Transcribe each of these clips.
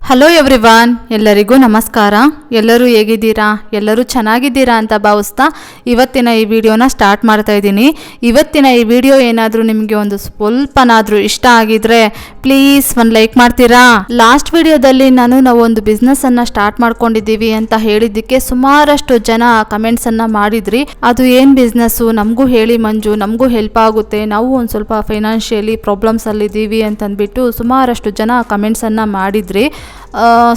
Hello everyone, ಎಲ್ಲರಿಗೂ ನಮಸ್ಕಾರ. ಎಲ್ಲರೂ ಹೇಗಿದ್ದೀರಾ? ಎಲ್ಲರೂ ಚೆನ್ನಾಗಿದ್ದೀರಾ ಅಂತ ಭಾವಿಸ್ತಾ ಇವತ್ತಿನ ಈ ವಿಡಿಯೋನ ಸ್ಟಾರ್ಟ್ ಮಾಡ್ತಾ ಇದ್ದೀನಿ. ಇವತ್ತಿನ ಈ ವಿಡಿಯೋ ಏನಾದರೂ ನಿಮಗೆ ಒಂದು ಸ್ವಲ್ಪನಾದರೂ ಇಷ್ಟ ಆಗಿದ್ರೆ ಪ್ಲೀಸ್ ಒಂದು ಲೈಕ್ ಮಾಡ್ತೀರಾ? ಲಾಸ್ಟ್ ವಿಡಿಯೋದಲ್ಲಿ ನಾವು ಒಂದು ಬಿಸ್ನೆಸ್ಸನ್ನು ಸ್ಟಾರ್ಟ್ ಮಾಡ್ಕೊಂಡಿದ್ದೀವಿ ಅಂತ ಹೇಳಿದ್ದಕ್ಕೆ ಸುಮಾರಷ್ಟು ಜನ ಕಮೆಂಟ್ಸನ್ನು ಮಾಡಿದ್ರಿ. ಅದು ಏನು ಬಿಸ್ನೆಸ್ಸು, ನಮಗೂ ಹೇಳಿ ಮಂಜು, ನಮಗೂ ಹೆಲ್ಪ್ ಆಗುತ್ತೆ, ನಾವು ಒಂದು ಸ್ವಲ್ಪ ಫೈನಾನ್ಷಿಯಲಿ ಪ್ರಾಬ್ಲಮ್ಸಲ್ಲಿದ್ದೀವಿ ಅಂತಂದ್ಬಿಟ್ಟು ಸುಮಾರಷ್ಟು ಜನ ಕಮೆಂಟ್ಸನ್ನು ಮಾಡಿದ್ರಿ.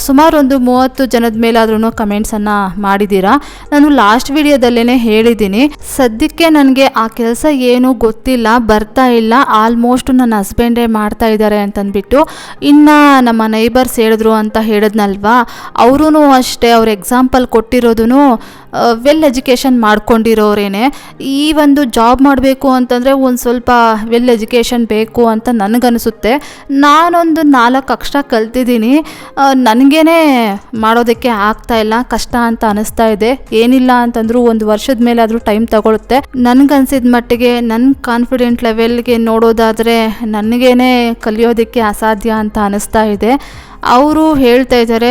ಸುಮಾರು ಒಂದು 30 ಜನದ ಮೇಲಾದ್ರೂ ಕಮೆಂಟ್ಸನ್ನು ಮಾಡಿದ್ದೀರಾ. ನಾನು ಲಾಸ್ಟ್ ವಿಡಿಯೋದಲ್ಲೇ ಹೇಳಿದ್ದೀನಿ, ಸದ್ಯಕ್ಕೆ ನನಗೆ ಆ ಕೆಲಸ ಏನೂ ಗೊತ್ತಿಲ್ಲ, ಬರ್ತಾ ಇಲ್ಲ, ಆಲ್ಮೋಸ್ಟ್ ನನ್ನ ಹಸ್ಬೆಂಡೇ ಮಾಡ್ತಾ ಇದ್ದಾರೆ ಅಂತಂದ್ಬಿಟ್ಟು. ಇನ್ನು ನಮ್ಮ ನೈಬರ್ಸ್ ಹೇಳಿದ್ರು ಅಂತ ಹೇಳಿದ್ನಲ್ವಾ, ಅವರೂ ಅಷ್ಟೇ, ಅವ್ರ ಎಕ್ಸಾಂಪಲ್ ಕೊಟ್ಟಿರೋದು ವೆಲ್ ಎಜುಕೇಷನ್ ಮಾಡ್ಕೊಂಡಿರೋರೇನೆ. ಈ ಒಂದು ಜಾಬ್ ಮಾಡಬೇಕು ಅಂತಂದರೆ ಒಂದು ಸ್ವಲ್ಪ ವೆಲ್ ಎಜುಕೇಷನ್ ಬೇಕು ಅಂತ ನನಗನ್ನಿಸುತ್ತೆ. ನಾನೊಂದು 4 ಅಕ್ಷರ ಕಲ್ತಿದ್ದೀನಿ, ನನಗೇನೆ ಮಾಡೋದಕ್ಕೆ ಆಗ್ತಾ ಇಲ್ಲ, ಕಷ್ಟ ಅಂತ ಅನಿಸ್ತಾ ಇದೆ. ಏನಿಲ್ಲ ಅಂತಂದ್ರೂ 1 ವರ್ಷದ ಮೇಲಾದರೂ ಟೈಮ್ ತಗೊಳುತ್ತೆ. ನನಗನ್ಸಿದ ಮಟ್ಟಿಗೆ ನನ್ನ ಕಾನ್ಫಿಡೆಂಟ್ ಲೆವೆಲ್ಗೆ ನೋಡೋದಾದರೆ ನನಗೇನೆ ಕಲಿಯೋದಕ್ಕೆ ಅಸಾಧ್ಯ ಅಂತ ಅನಿಸ್ತಾ ಇದೆ. ಅವರು ಹೇಳ್ತಾ ಇದ್ದಾರೆ,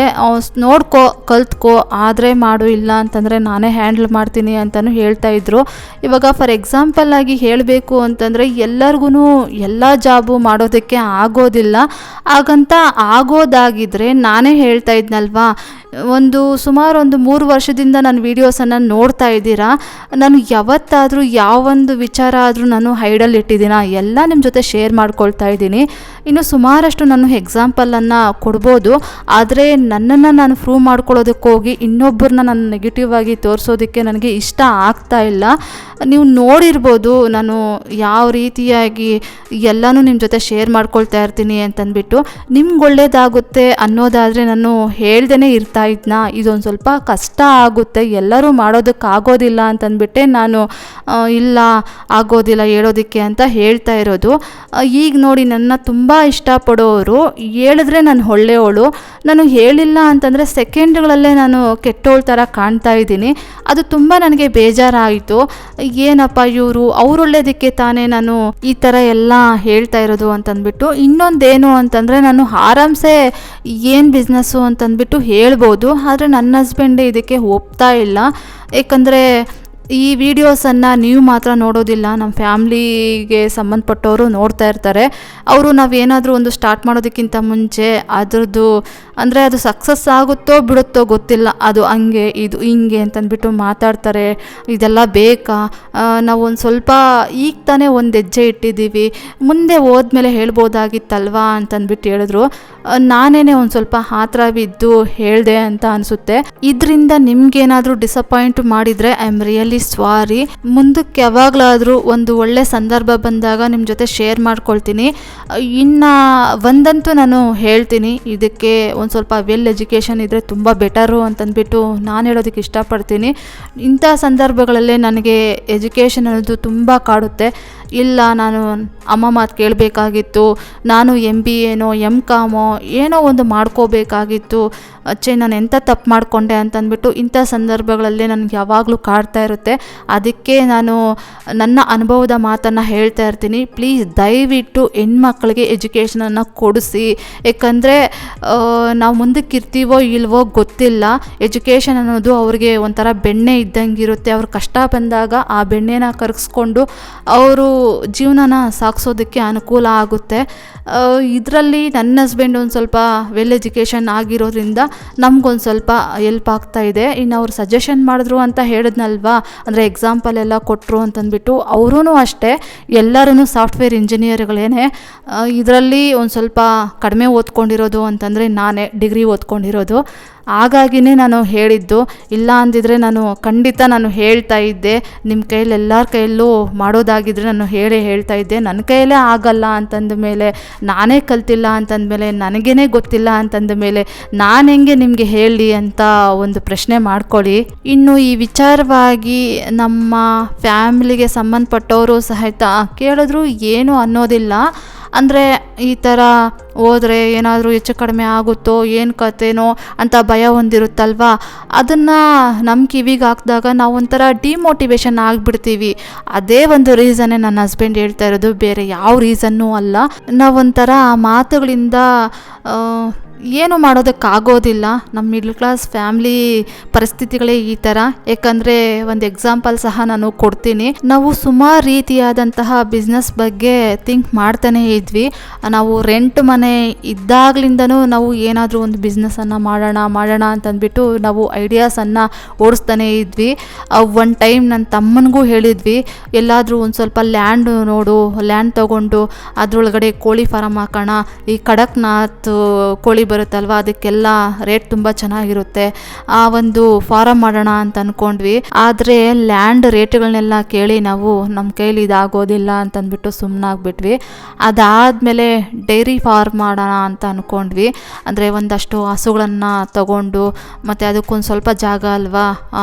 ನೋಡ್ಕೋ, ಕಲ್ತ್ಕೋ, ಆದರೆ ಮಾಡು, ಇಲ್ಲ ಅಂತಂದರೆ ನಾನೇ ಹ್ಯಾಂಡಲ್ ಮಾಡ್ತೀನಿ ಅಂತಲೂ ಹೇಳ್ತಾ ಇದ್ರು. ಇವಾಗ ಫಾರ್ ಎಕ್ಸಾಂಪಲ್ ಆಗಿ ಹೇಳಬೇಕು ಅಂತಂದರೆ ಎಲ್ಲರಿಗೂ ಎಲ್ಲ ಜಾಬು ಮಾಡೋದಕ್ಕೆ ಆಗೋದಿಲ್ಲ. ಹಾಗಂತ ಆಗೋದಾಗಿದ್ದರೆ ನಾನೇ ಹೇಳ್ತಾ ಇದ್ನಲ್ವಾ, ಸುಮಾರು 3 ವರ್ಷದಿಂದ ನನ್ನ ವೀಡಿಯೋಸನ್ನು ನೋಡ್ತಾ ಇದ್ದೀರಾ. ನಾನು ಯಾವತ್ತಾದರೂ ಯಾವೊಂದು ವಿಚಾರ ಆದರೂ ನಾನು ಹೈಡಲ್ಲಿ ಇಟ್ಟಿದ್ದೀನ, ಎಲ್ಲ ನಿಮ್ಮ ಜೊತೆ ಶೇರ್ ಮಾಡ್ಕೊಳ್ತಾ ಇದ್ದೀನಿ. ಇನ್ನು ಸುಮಾರಷ್ಟು ನಾನು ಎಕ್ಸಾಂಪಲನ್ನು ಕೊಡ್ಬೋದು, ಆದರೆ ನನ್ನನ್ನು ನಾನು ಪ್ರೂವ್ ಮಾಡ್ಕೊಳ್ಳೋದಕ್ಕೆ ಹೋಗಿ ಇನ್ನೊಬ್ಬರನ್ನ ನಾನು ನೆಗೆಟಿವ್ ಆಗಿ ತೋರಿಸೋದಕ್ಕೆ ನನಗೆ ಇಷ್ಟ ಆಗ್ತಾ ಇಲ್ಲ. ನೀವು ನೋಡಿರ್ಬೋದು ನಾನು ಯಾವ ರೀತಿಯಾಗಿ ಎಲ್ಲನೂ ನಿಮ್ಮ ಜೊತೆ ಶೇರ್ ಮಾಡ್ಕೊಳ್ತಾ ಇರ್ತೀನಿ ಅಂತಂದ್ಬಿಟ್ಟು. ನಿಮ್ಗೆ ಒಳ್ಳೇದಾಗುತ್ತೆ ಅನ್ನೋದಾದರೆ ನಾನು ಹೇಳ್ದೇ ಇರ್ತಾ ಇದ್ನ. ಇದೊಂದು ಸ್ವಲ್ಪ ಕಷ್ಟ ಆಗುತ್ತೆ, ಎಲ್ಲರೂ ಮಾಡೋದಕ್ಕಾಗೋದಿಲ್ಲ ಅಂತಂದ್ಬಿಟ್ಟೆ ನಾನು ಇಲ್ಲ ಆಗೋದಿಲ್ಲ ಹೇಳೋದಕ್ಕೆ ಅಂತ ಹೇಳ್ತಾ ಇರೋದು. ಈಗ ನೋಡಿ, ನನ್ನ ತುಂಬ ಇಷ್ಟಪಡೋರು ಹೇಳಿದ್ರೆ ನಾನು ಒಳ್ಳೆಯವಳು, ನಾನು ಹೇಳಿಲ್ಲ ಅಂತಂದರೆ ಸೆಕೆಂಡ್ಗಳಲ್ಲೇ ನಾನು ಕೆಟ್ಟೋಳ ಥರ ಕಾಣ್ತಾ ಇದ್ದೀನಿ. ಅದು ತುಂಬ ನನಗೆ ಬೇಜಾರಾಯಿತು. ಏನಪ್ಪ ಇವರು, ಅವ್ರೊಳ್ಳೇದಕ್ಕೆ ತಾನೇ ನಾನು ಈ ಥರ ಎಲ್ಲ ಹೇಳ್ತಾ ಇರೋದು ಅಂತಂದ್ಬಿಟ್ಟು. ಇನ್ನೊಂದೇನು ಅಂತಂದರೆ, ನಾನು ಆರಾಮ್ಸೆ ಏನು ಬಿಸ್ನೆಸ್ಸು ಅಂತಂದ್ಬಿಟ್ಟು ಹೇಳ್ಬೋದು, ಆದರೆ ನನ್ನ ಹಸ್ಬೆಂಡೇ ಇದಕ್ಕೆ ಒಪ್ತಾ ಇಲ್ಲ. ಏಕೆಂದರೆ ಈ ವಿಡಿಯೋಸನ್ನು ನೀವು ಮಾತ್ರ ನೋಡೋದಿಲ್ಲ, ನಮ್ಮ ಫ್ಯಾಮ್ಲಿಗೆ ಸಂಬಂಧಪಟ್ಟವರು ನೋಡ್ತಾ ಇರ್ತಾರೆ. ಅವರು ನಾವೇನಾದರೂ ಒಂದು ಸ್ಟಾರ್ಟ್ ಮಾಡೋದಕ್ಕಿಂತ ಮುಂಚೆ ಅದರದ್ದು ಅಂದರೆ ಅದು ಸಕ್ಸಸ್ ಆಗುತ್ತೋ ಬಿಡುತ್ತೋ ಗೊತ್ತಿಲ್ಲ, ಅದು ಹಂಗೆ ಇದು ಹಿಂಗೆ ಅಂತಂದ್ಬಿಟ್ಟು ಮಾತಾಡ್ತಾರೆ. ಇದೆಲ್ಲ ಬೇಕಾ, ನಾವು ಒಂದು ಸ್ವಲ್ಪ ಈಗ ತಾನೇ ಒಂದು ಹೆಜ್ಜೆ ಇಟ್ಟಿದ್ದೀವಿ, ಮುಂದೆ ಹೋದ್ಮೇಲೆ ಹೇಳ್ಬೋದಾಗಿತ್ತಲ್ವಾ ಅಂತಂದ್ಬಿಟ್ಟು ಹೇಳಿದ್ರು. ನಾನೇ ಒಂದು ಸ್ವಲ್ಪ ಆತರ ಬಿದ್ದು ಹೇಳಿದೆ ಅಂತ ಅನಿಸುತ್ತೆ. ಇದರಿಂದ ನಿಮ್ಗೇನಾದರೂ ಡಿಸಪಾಯಿಂಟ್ ಮಾಡಿದರೆ ಐ ಆಮ್ ರಿಯಲಿ ಸಾರಿ. ಮುಂದಕ್ಕೆ ಯಾವಾಗಲಾದರೂ ಒಂದು ಒಳ್ಳೆ ಸಂದರ್ಭ ಬಂದಾಗ ನಿಮ್ಮ ಜೊತೆ ಶೇರ್ ಮಾಡ್ಕೊಳ್ತೀನಿ. ಇನ್ನು ಒಂದಂತೂ ನಾನು ಹೇಳ್ತೀನಿ, ಇದಕ್ಕೆ ಒಂದು ಸ್ವಲ್ಪ ವೆಲ್ ಎಜುಕೇಷನ್ ಇದ್ದರೆ ತುಂಬ ಬೆಟರು ಅಂತಂದ್ಬಿಟ್ಟು ನಾನು ಹೇಳೋದಕ್ಕೆ ಇಷ್ಟಪಡ್ತೀನಿ. ಇಂಥ ಸಂದರ್ಭಗಳಲ್ಲೇ ನನಗೆ ಎಜುಕೇಷನ್ ಅನ್ನೋದು ತುಂಬ ಕಾಡುತ್ತೆ. ಇಲ್ಲ, ನಾನು ಅಮ್ಮ ಮಾತು ಕೇಳಬೇಕಾಗಿತ್ತು, ನಾನು MBA MCOM ಏನೋ ಒಂದು ಮಾಡ್ಕೋಬೇಕಾಗಿತ್ತು, ನಾನು ಎಂಥ ತಪ್ಪು ಮಾಡಿಕೊಂಡೆ ಅಂತಂದ್ಬಿಟ್ಟು ಇಂಥ ಸಂದರ್ಭಗಳಲ್ಲೇ ನನಗೆ ಯಾವಾಗಲೂ ಕಾಡ್ತಾ ಇರುತ್ತೆ. ಅದಕ್ಕೆ ನಾನು ನನ್ನ ಅನುಭವದ ಮಾತನ್ನು ಹೇಳ್ತಾ ಇರ್ತೀನಿ. ಪ್ಲೀಸ್ ದಯವಿಟ್ಟು ಹೆಣ್ಮಕ್ಳಿಗೆ ಎಜುಕೇಷನನ್ನು ಕೊಡಿಸಿ. ಏಕೆಂದರೆ ನಾವು ಮುಂದಕ್ಕೆ ಇರ್ತೀವೋ ಇಲ್ವೋ ಗೊತ್ತಿಲ್ಲ. ಎಜುಕೇಷನ್ ಅನ್ನೋದು ಅವ್ರಿಗೆ ಒಂಥರ ಬೆಣ್ಣೆ ಇದ್ದಂಗೆ ಇರುತ್ತೆ. ಅವ್ರ ಕಷ್ಟ ಬಂದಾಗ ಆ ಬೆಣ್ಣೆನ ಕರಗಿಸ್ಕೊಂಡು ಅವರು ಜೀವನನ ಸಾಗಿಸೋದಕ್ಕೆ ಅನುಕೂಲ ಆಗುತ್ತೆ. ಇದರಲ್ಲಿ ನನ್ನ ಹಸ್ಬೆಂಡ್ ಒಂದು ಸ್ವಲ್ಪ ವೆಲ್ ಎಜುಕೇಷನ್ ಆಗಿರೋದ್ರಿಂದ ನಮಗೊಂದು ಸ್ವಲ್ಪ ಹೆಲ್ಪ್ ಆಗ್ತಾ ಇದೆ. ಇನ್ನು ಅವ್ರು ಸಜೆಷನ್ ಮಾಡಿದ್ರು ಅಂತ ಹೇಳಿದ್ನಲ್ವಾ, ಅಂದರೆ ಎಕ್ಸಾಂಪಲ್ ಎಲ್ಲ ಕೊಟ್ಟರು ಅಂತಂದ್ಬಿಟ್ಟು. ಅವರೂ ಅಷ್ಟೇ, ಎಲ್ಲರೂ ಸಾಫ್ಟ್ವೇರ್ ಇಂಜಿನಿಯರ್ಗಳೇನೆ. ಇದರಲ್ಲಿ ಒಂದು ಸ್ವಲ್ಪ ಕಡಿಮೆ ಓದ್ಕೊಂಡಿರೋದು ಅಂತಂದರೆ ನಾನೇ ಡಿಗ್ರಿ ಓದ್ಕೊಂಡಿರೋದು. ಹಾಗಾಗಿನೇ ನಾನು ಹೇಳಿದ್ದು. ಇಲ್ಲ ಅಂದಿದ್ರೆ ನಾನು ಖಂಡಿತ ಹೇಳ್ತಾ ಇದ್ದೆ. ನಿಮ್ಮ ಕೈಯಲ್ಲಿ ಎಲ್ಲರ ಕೈಯಲ್ಲೂ ಮಾಡೋದಾಗಿದ್ದರೆ ನಾನು ಹೇಳ್ತಾ ಇದ್ದೆ. ನನ್ನ ಕೈಯಲ್ಲೇ ಆಗಲ್ಲ ಅಂತಂದ ಮೇಲೆ, ನಾನೇ ಕಲ್ತಿಲ್ಲ ಅಂತಂದಮೇಲೆ, ನನಗೇನೆ ಗೊತ್ತಿಲ್ಲ ಅಂತಂದ ಮೇಲೆ ನಾನು ಹೆಂಗೆ ನಿಮಗೆ ಹೇಳಿ ಅಂತ ಒಂದು ಪ್ರಶ್ನೆ ಮಾಡ್ಕೊಳ್ಳಿ. ಇನ್ನು ಈ ವಿಚಾರವಾಗಿ ನಮ್ಮ ಫ್ಯಾಮಿಲಿಗೆ ಸಂಬಂಧಪಟ್ಟವರು ಸಹಿತ ಕೇಳಿದ್ರು ಏನೂ ಅನ್ನೋದಿಲ್ಲ. ಅಂದರೆ ಈ ಥರ ಹೋದರೆ ಏನಾದರೂ ಹೆಚ್ಚು ಕಡಿಮೆ ಆಗುತ್ತೋ ಏನು ಕಥೆನೋ ಅಂತ ಭಯ ಹೊಂದಿರುತ್ತಲ್ವ. ಅದನ್ನು ನಮ್ಮ ಕಿವಿಗೆ ಹಾಕಿದಾಗ ನಾವು ಒಂಥರ ಡಿಮೋಟಿವೇಶನ್ ಆಗಿಬಿಡ್ತೀವಿ. ಅದೇ ಒಂದು ರೀಸನ್ನೇ ನನ್ನ ಹಸ್ಬೆಂಡ್ ಹೇಳ್ತಾ ಇರೋದು, ಬೇರೆ ಯಾವ ರೀಸನ್ನೂ ಅಲ್ಲ. ನಾವೊಂಥರ ಆ ಮಾತುಗಳಿಂದ ಏನು ಮಾಡೋದಕ್ಕಾಗೋದಿಲ್ಲ. ನಮ್ಮ ಮಿಡ್ಲ್ ಕ್ಲಾಸ್ ಫ್ಯಾಮ್ಲಿ ಪರಿಸ್ಥಿತಿಗಳೇ ಈ ಥರ. ಯಾಕಂದರೆ ಒಂದು ಎಕ್ಸಾಂಪಲ್ ಸಹ ನಾನು ಕೊಡ್ತೀನಿ. ನಾವು ಸುಮಾರು ರೀತಿಯಾದಂತಹ ಬಿಸ್ನೆಸ್ ಬಗ್ಗೆ ಥಿಂಕ್ ಮಾಡ್ತಾನೇ ಇದ್ವಿ. ನಾವು ರೆಂಟ್ ಮನೆ ಇದ್ದಾಗ್ಲಿಂದನೂ ನಾವು ಏನಾದರೂ ಒಂದು ಬಿಸ್ನೆಸ್ಸನ್ನು ಮಾಡೋಣ ಅಂತಂದ್ಬಿಟ್ಟು ನಾವು ಐಡಿಯಾಸನ್ನು ಓಡಿಸ್ತಾನೇ ಇದ್ವಿ. ಒನ್ ಟೈಮ್ ನನ್ನ ತಮ್ಮನಿಗೂ ಹೇಳಿದ್ವಿ, ಎಲ್ಲಾದರೂ ಒಂದು ಸ್ವಲ್ಪ ಲ್ಯಾಂಡ್ ನೋಡು, ಲ್ಯಾಂಡ್ ತೊಗೊಂಡು ಅದರೊಳಗಡೆ ಕೋಳಿ ಫಾರಮ್ ಹಾಕೋಣ. ಈ ಕಡಕ್ನಾಥ್ ಕೋಳಿ ಬರುತ್ತಲ್ವ, ಅದಕ್ಕೆಲ್ಲ ರೇಟ್ ತುಂಬ ಚೆನ್ನಾಗಿರುತ್ತೆ, ಆ ಒಂದು ಫಾರಮ್ ಮಾಡೋಣ ಅಂತ ಅಂದ್ಕೊಂಡ್ವಿ. ಆದರೆ ಲ್ಯಾಂಡ್ ರೇಟ್ಗಳನ್ನೆಲ್ಲ ಕೇಳಿ ನಾವು ನಮ್ಮ ಕೈಲಿ ಇದಾಗೋದಿಲ್ಲ ಅಂತಂದ್ಬಿಟ್ಟು ಸುಮ್ಮನಾಗ್ಬಿಟ್ವಿ. ಅದಾದಮೇಲೆ ಡೈರಿ ಫಾರ್ಮ್ ಮಾಡೋಣ ಅಂತ ಅಂದ್ಕೊಂಡ್ವಿ. ಅಂದರೆ ಒಂದಷ್ಟು ಹಸುಗಳನ್ನು ತಗೊಂಡು, ಮತ್ತು ಅದಕ್ಕೊಂದು ಸ್ವಲ್ಪ ಜಾಗ ಅಲ್ವಾ,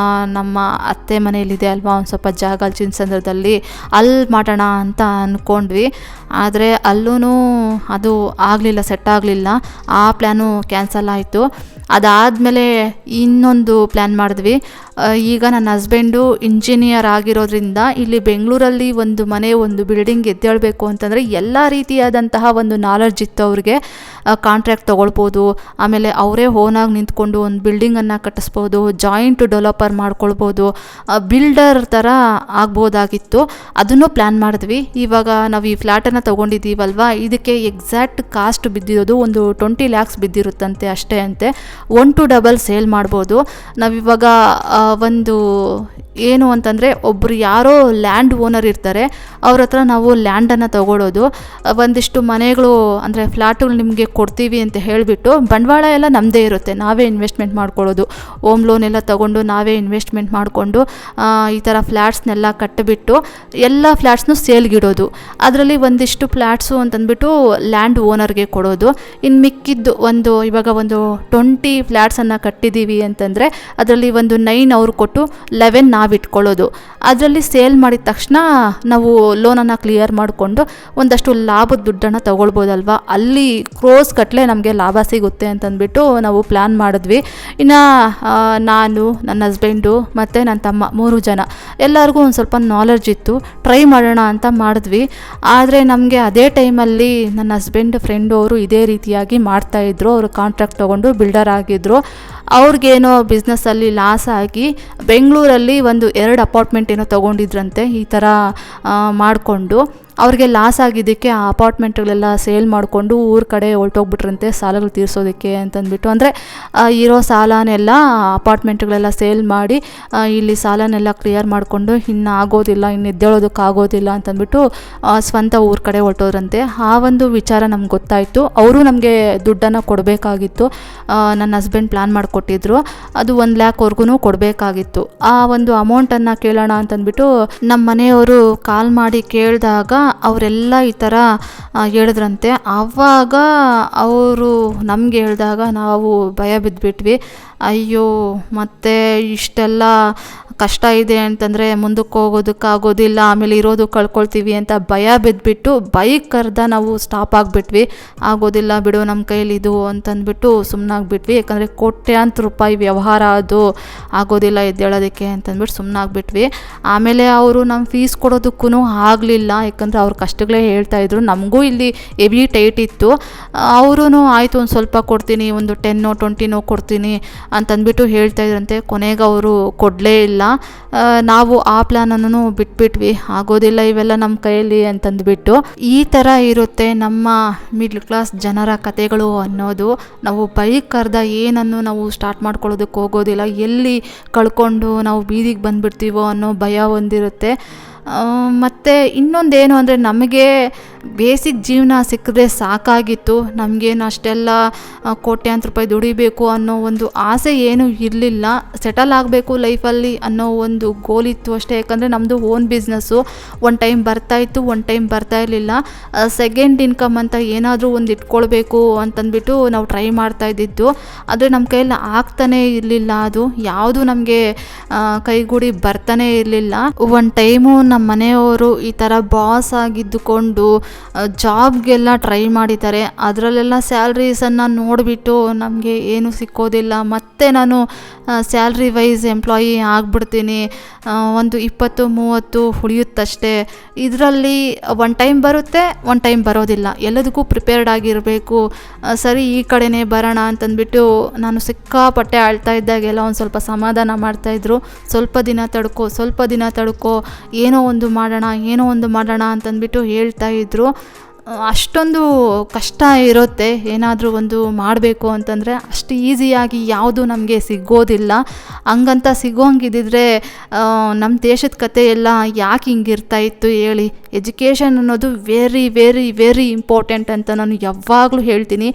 ನಮ್ಮ ಅತ್ತೆ ಮನೆಯಲ್ಲಿದೆ ಅಲ್ವಾ ಒಂದು ಸ್ವಲ್ಪ ಜಾಗ ಚಿನ್ನಸಂದ್ರದಲ್ಲಿ, ಅಲ್ಲಿ ಮಾಡೋಣ ಅಂತ ಅಂದ್ಕೊಂಡ್ವಿ. ಆದರೆ ಅಲ್ಲೂ ಅದು ಆಗಲಿಲ್ಲ, ಸೆಟ್ ಆಗಲಿಲ್ಲ. ಆ ಪ್ಲ್ಯಾನು ಕ್ಯಾನ್ಸಲ್ ಆಯಿತು. ಅದಾದಮೇಲೆ ಇನ್ನೊಂದು ಪ್ಲ್ಯಾನ್ ಮಾಡಿದ್ವಿ. ಈಗ ನನ್ನ ಹಸ್ಬೆಂಡು ಇಂಜಿನಿಯರ್ ಆಗಿರೋದ್ರಿಂದ ಇಲ್ಲಿ ಬೆಂಗಳೂರಲ್ಲಿ ಒಂದು ಮನೆ, ಒಂದು ಬಿಲ್ಡಿಂಗ್ ಎದ್ದೇಳಬೇಕು ಅಂತಂದರೆ ಎಲ್ಲ ರೀತಿಯಾದಂತಹ ಒಂದು ನಾಲೆಡ್ಜ್ ಇತ್ತು ಅವ್ರಿಗೆ. ಕಾಂಟ್ರಾಕ್ಟ್ ತೊಗೊಳ್ಬೋದು, ಆಮೇಲೆ ಅವರೇ ಓನಾಗಿ ನಿಂತ್ಕೊಂಡು ಒಂದು ಬಿಲ್ಡಿಂಗನ್ನು ಕಟ್ಟಿಸ್ಬೋದು, ಜಾಯಿಂಟ್ ಡೆವಲಪರ್ ಮಾಡ್ಕೊಳ್ಬೋದು, ಬಿಲ್ಡರ್ ಥರ ಆಗ್ಬೋದಾಗಿತ್ತು. ಅದನ್ನು ಪ್ಲ್ಯಾನ್ ಮಾಡಿದ್ವಿ. ಇವಾಗ ನಾವು ಈ ಫ್ಲ್ಯಾಟನ್ನು ತೊಗೊಂಡಿದ್ದೀವಲ್ವ, ಇದಕ್ಕೆ ಎಕ್ಸಾಕ್ಟ್ ಕಾಸ್ಟ್ ಬಿದ್ದಿರೋದು ಒಂದು 20 lakhs ಬಿದ್ದಿರುತ್ತಂತೆ ಅಷ್ಟೇ ಅಂತೆ. 1 to 2 ಸೇಲ್ ಮಾಡ್ಬೋದು. ನಾವಿವಾಗ ಒಂದು ಏನು ಅಂತಂದರೆ, ಒಬ್ಬರು ಯಾರೋ ಲ್ಯಾಂಡ್ ಓನರ್ ಇರ್ತಾರೆ, ಅವ್ರ ಹತ್ರ ನಾವು ಲ್ಯಾಂಡನ್ನು ತಗೊಳ್ಳೋದು. ಒಂದಿಷ್ಟು ಮನೆಗಳು ಅಂದರೆ ಫ್ಲ್ಯಾಟುಗಳು ನಿಮಗೆ ಕೊಡ್ತೀವಿ ಅಂತ ಹೇಳಿಬಿಟ್ಟು ಬಂಡವಾಳ ಎಲ್ಲ ನಮ್ಮದೇ ಇರುತ್ತೆ, ನಾವೇ ಇನ್ವೆಸ್ಟ್ಮೆಂಟ್ ಮಾಡ್ಕೊಳ್ಳೋದು. ಹೋಮ್ ಲೋನ್ ಎಲ್ಲ ತೊಗೊಂಡು ನಾವೇ ಇನ್ವೆಸ್ಟ್ಮೆಂಟ್ ಮಾಡಿಕೊಂಡು ಈ ಥರ ಫ್ಲ್ಯಾಟ್ಸ್ನೆಲ್ಲ ಕಟ್ಟಿಬಿಟ್ಟು ಎಲ್ಲ ಫ್ಲ್ಯಾಟ್ಸ್ನೂ ಸೇಲ್ಗಿಡೋದು. ಅದರಲ್ಲಿ ಒಂದಿಷ್ಟು ಫ್ಲ್ಯಾಟ್ಸು ಅಂತಂದ್ಬಿಟ್ಟು ಲ್ಯಾಂಡ್ ಓನರ್ಗೆ ಕೊಡೋದು. ಇನ್ನು ಮಿಕ್ಕಿದ್ದು ಇವಾಗ ಒಂದು 20 ಫ್ಲ್ಯಾಟ್ಸನ್ನು ಕಟ್ಟಿದ್ದೀವಿ ಅಂತಂದರೆ ಅದರಲ್ಲಿ ಒಂದು 9 ಅವ್ರು ಕೊಟ್ಟು 11 ನಾವು ಇಟ್ಕೊಳ್ಳೋದು. ಅದರಲ್ಲಿ ಸೇಲ್ ಮಾಡಿದ ತಕ್ಷಣ ನಾವು ಲೋನನ್ನು ಕ್ಲಿಯರ್ ಮಾಡಿಕೊಂಡು ಒಂದಷ್ಟು ಲಾಭದ ದುಡ್ಡನ್ನು ತೊಗೊಳ್ಬೋದಲ್ವ, ಅಲ್ಲಿ ಕ್ರೋಸ್ ಕಟ್ಲೆ ನಮಗೆ ಲಾಭ ಸಿಗುತ್ತೆ ಅಂತಂದ್ಬಿಟ್ಟು ನಾವು ಪ್ಲ್ಯಾನ್ ಮಾಡಿದ್ವಿ. ಇನ್ನು ನಾನು, ನನ್ನ ಹಸ್ಬೆಂಡು ಮತ್ತು ನನ್ನ ತಮ್ಮ 3 ಜನ, ಎಲ್ಲರಿಗೂ ಒಂದು ಸ್ವಲ್ಪ ನಾಲೆಡ್ಜ್ ಇತ್ತು, ಟ್ರೈ ಮಾಡೋಣ ಅಂತ ಮಾಡಿದ್ವಿ. ಆದರೆ ನಮಗೆ ಅದೇ ಟೈಮಲ್ಲಿ ನನ್ನ ಹಸ್ಬೆಂಡ್ ಫ್ರೆಂಡು ಅವರು ಇದೇ ರೀತಿಯಾಗಿ ಮಾಡ್ತಾಯಿದ್ರು. ಅವರು ಕಾಂಟ್ರಾಕ್ಟ್ ತೊಗೊಂಡು ಬಿಲ್ಡರ್ ಆಗಿದ್ದರು. ಅವ್ರಿಗೇನೋ ಬಿಸ್ನೆಸ್ಸಲ್ಲಿ ಲಾಸ್ ಆಗಿ ಬೆಂಗಳೂರಲ್ಲಿ ಒಂದು 2 ಅಪಾರ್ಟ್ಮೆಂಟ್ ಏನೋ ತೊಗೊಂಡಿದ್ರಂತೆ. ಈ ಥರ ಮಾಡಿಕೊಂಡು ಅವ್ರಿಗೆ ಲಾಸ್ ಆಗಿದ್ದಕ್ಕೆ ಆ ಅಪಾರ್ಟ್ಮೆಂಟ್ಗಳೆಲ್ಲ ಸೇಲ್ ಮಾಡಿಕೊಂಡು ಊರ ಕಡೆ ಹೊರಟೋಗ್ಬಿಟ್ರಂತೆ ಸಾಲಗಳು ತೀರಿಸೋದಕ್ಕೆ ಅಂತಂದ್ಬಿಟ್ಟು. ಅಂದರೆ ಇರೋ ಸಾಲನೆಲ್ಲ ಅಪಾರ್ಟ್ಮೆಂಟ್ಗಳೆಲ್ಲ ಸೇಲ್ ಮಾಡಿ ಇಲ್ಲಿ ಸಾಲನೆಲ್ಲ ಕ್ಲಿಯರ್ ಮಾಡಿಕೊಂಡು ಇನ್ನು ಆಗೋದಿಲ್ಲ, ಇನ್ನು ಎದ್ದೇಳೋದಕ್ಕಾಗೋದಿಲ್ಲ ಅಂತಂದ್ಬಿಟ್ಟು ಸ್ವಂತ ಊರ ಕಡೆ ಹೊರಟೋದ್ರಂತೆ. ಆ ಒಂದು ವಿಚಾರ ನಮ್ಗೆ ಗೊತ್ತಾಯಿತು. ಅವರು ನಮಗೆ ದುಡ್ಡನ್ನು ಕೊಡಬೇಕಾಗಿತ್ತು. ನನ್ನ ಹಸ್ಬೆಂಡ್ ಪ್ಲ್ಯಾನ್ ಮಾಡಿಕೊಟ್ಟಿದ್ರು, ಅದು 1 lakhವರೆಗೂ ಕೊಡಬೇಕಾಗಿತ್ತು. ಆ ಒಂದು ಅಮೌಂಟನ್ನು ಕೇಳೋಣ ಅಂತಂದ್ಬಿಟ್ಟು ನಮ್ಮ ಮನೆಯವರು ಕಾಲ್ ಮಾಡಿ ಕೇಳಿದಾಗ ಅವರೆಲ್ಲ ಈ ಥರ ಹೇಳಿದ್ರಂತೆ. ಆವಾಗ ಅವರು ನಮ್ಗೆ ಹೇಳಿದಾಗ ನಾವು ಭಯ ಬಿದ್ದುಬಿಟ್ವಿ. ಅಯ್ಯೋ, ಮತ್ತೆ ಇಷ್ಟೆಲ್ಲ ಕಷ್ಟ ಇದೆ ಅಂತಂದರೆ ಮುಂದಕ್ಕೆ ಹೋಗೋದಕ್ಕಾಗೋದಿಲ್ಲ, ಆಮೇಲೆ ಇರೋದು ಕಳ್ಕೊಳ್ತೀವಿ ಅಂತ ಭಯ ಬಿದ್ದುಬಿಟ್ಟು ಬೈಕ್ ಕರೆದ ನಾವು ಸ್ಟಾಪ್ ಆಗಿಬಿಟ್ವಿ. ಆಗೋದಿಲ್ಲ ಬಿಡು, ನಮ್ಮ ಕೈಲಿದು ಅಂತಂದ್ಬಿಟ್ಟು ಸುಮ್ಮನಾಗ್ಬಿಟ್ವಿ. ಯಾಕಂದರೆ ಕೋಟ್ಯಾಂತರ ರೂಪಾಯಿ ವ್ಯವಹಾರ, ಅದು ಆಗೋದಿಲ್ಲ ಎದ್ದೇಳೋದಕ್ಕೆ ಅಂತಂದ್ಬಿಟ್ಟು ಸುಮ್ಮನಾಗ್ಬಿಟ್ವಿ. ಆಮೇಲೆ ಅವರು ನಮ್ಮ ಫೀಸ್ ಕೊಡೋದಕ್ಕೂ ಆಗಲಿಲ್ಲ, ಯಾಕಂದರೆ ಅವ್ರ ಕಷ್ಟಗಳೇ ಹೇಳ್ತಾಯಿದ್ರು. ನಮಗೂ ಇಲ್ಲಿ ಹೆವಿ ಟೈಟ್ ಇತ್ತು. ಅವರೂ ಆಯಿತು ಒಂದು ಸ್ವಲ್ಪ ಕೊಡ್ತೀನಿ, ಒಂದು 10-20 ಕೊಡ್ತೀನಿ ಅಂತಂದ್ಬಿಟ್ಟು ಹೇಳ್ತಾಯಿದ್ರಂತೆ. ಕೊನೆಗೆ ಅವರು ಕೊಡಲೇ ಇಲ್ಲ. ನಾವು ಆ ಪ್ಲ್ಯಾನನ್ನು ಬಿಟ್ಬಿಟ್ವಿ. ಆಗೋದಿಲ್ಲ ಇವೆಲ್ಲ ನಮ್ಮ ಕೈಯಲ್ಲಿ ಅಂತಂದ್ಬಿಟ್ಟು. ಈ ಥರ ಇರುತ್ತೆ ನಮ್ಮ ಮಿಡ್ಲ್ ಕ್ಲಾಸ್ ಜನರ ಕತೆಗಳು ಅನ್ನೋದು. ನಾವು ಬೈಕ್ ಕರೆದ ಏನನ್ನು ನಾವು ಸ್ಟಾರ್ಟ್ ಮಾಡ್ಕೊಳ್ಳೋದಕ್ಕೆ ಹೋಗೋದಿಲ್ಲ, ಎಲ್ಲಿ ಕಳ್ಕೊಂಡು ನಾವು ಬೀದಿಗೆ ಬಂದುಬಿಡ್ತೀವೋ ಅನ್ನೋ ಭಯ ಒಂದಿರುತ್ತೆ. ಮತ್ತು ಇನ್ನೊಂದೇನು ಅಂದರೆ, ನಮಗೆ ಬೇಸಿಕ್ ಜೀವನ ಸಿಕ್ಕದೆ ಸಾಕಾಗಿತ್ತು. ನಮಗೇನು ಅಷ್ಟೆಲ್ಲ ಕೋಟ್ಯಾಂತರ ರೂಪಾಯಿ ದುಡಿಬೇಕು ಅನ್ನೋ ಒಂದು ಆಸೆ ಏನೂ ಇರಲಿಲ್ಲ. ಸೆಟಲ್ ಆಗಬೇಕು ಲೈಫಲ್ಲಿ ಅನ್ನೋ ಒಂದು ಗೋಲ್ ಇತ್ತು ಅಷ್ಟೇ. ಯಾಕಂದರೆ ನಮ್ಮದು ಓನ್ ಬಿಸ್ನೆಸ್ಸು. ಒಂದು ಟೈಮ್ ಬರ್ತಾಯಿತ್ತು, ಒಂದು ಟೈಮ್ ಬರ್ತಾ ಇರಲಿಲ್ಲ. ಸೆಕೆಂಡ್ ಇನ್ಕಮ್ ಅಂತ ಏನಾದರೂ ಒಂದು ಇಟ್ಕೊಳ್ಬೇಕು ಅಂತಂದ್ಬಿಟ್ಟು ನಾವು ಟ್ರೈ ಮಾಡ್ತಾಯಿದ್ದಿದ್ದು. ಆದರೆ ನಮ್ಮ ಕೈಯಲ್ಲಿ ಆಗ್ತಾನೇ ಇರಲಿಲ್ಲ. ಅದು ಯಾವುದು ನಮಗೆ ಕೈಗೂಡಿ ಬರ್ತಾನೇ ಇರಲಿಲ್ಲ. ಒಂದು ಟೈಮು ನಮ್ಮ ಮನೆಯವರು ಈ ಥರ ಬಾಸ್ ಆಗಿದ್ದುಕೊಂಡು ಜಾಬ್ಗೆಲ್ಲ ಟ್ರೈ ಮಾಡಿದ್ದಾರೆ. ಅದರಲ್ಲೆಲ್ಲ ಸ್ಯಾಲ್ರೀಸನ್ನು ನೋಡಿಬಿಟ್ಟು ನಮಗೆ ಏನು ಸಿಕ್ಕೋದಿಲ್ಲ, ಮತ್ತು ನಾನು ಸ್ಯಾಲ್ರಿ ವೈಸ್ ಎಂಪ್ಲಾಯಿ ಆಗಿಬಿಡ್ತೀನಿ, ಒಂದು 20-30 ಉಳಿಯುತ್ತಷ್ಟೇ. ಇದರಲ್ಲಿ ಒನ್ ಟೈಮ್ ಬರುತ್ತೆ, ಒನ್ ಟೈಮ್ ಬರೋದಿಲ್ಲ, ಎಲ್ಲದಕ್ಕೂ ಪ್ರಿಪೇರ್ಡ್ ಆಗಿರಬೇಕು. ಸರಿ ಈ ಕಡೆನೇ ಬರೋಣ ಅಂತಂದ್ಬಿಟ್ಟು ನಾನು ಸಿಕ್ಕಾಪಟ್ಟೆ ಆಳ್ತಾ ಇದ್ದಾಗೆಲ್ಲ ಒಂದು ಸ್ವಲ್ಪ ಸಮಾಧಾನ ಮಾಡ್ತಾಯಿದ್ರು. ಸ್ವಲ್ಪ ದಿನ ತಡ್ಕೋ, ಏನೋ ಒಂದು ಮಾಡೋಣ ಅಂತಂದ್ಬಿಟ್ಟು ಹೇಳ್ತಾಯಿದ್ರು. ಅಷ್ಟೊಂದು ಕಷ್ಟ ಇರುತ್ತೆ ಏನಾದರೂ ಒಂದು ಮಾಡಬೇಕು ಅಂತಂದರೆ, ಅಷ್ಟು ಈಸಿಯಾಗಿ ಯಾವುದು ನಮಗೆ ಸಿಗೋದಿಲ್ಲ. ಹಂಗಂತ ಸಿಗೋಂಗಿದ್ದಿದ್ರೆ ನಮ್ಮ ದೇಶದ ಕತೆ ಎಲ್ಲ ಯಾಕೆ ಹಿಂಗಿರ್ತಾಯಿತ್ತು ಹೇಳಿ. ಎಜುಕೇಷನ್ ಅನ್ನೋದು ವೆರಿ ವೆರಿ ವೆರಿ ಇಂಪಾರ್ಟೆಂಟ್ ಅಂತ ನಾನು ಯಾವಾಗಲೂ ಹೇಳ್ತೀನಿ.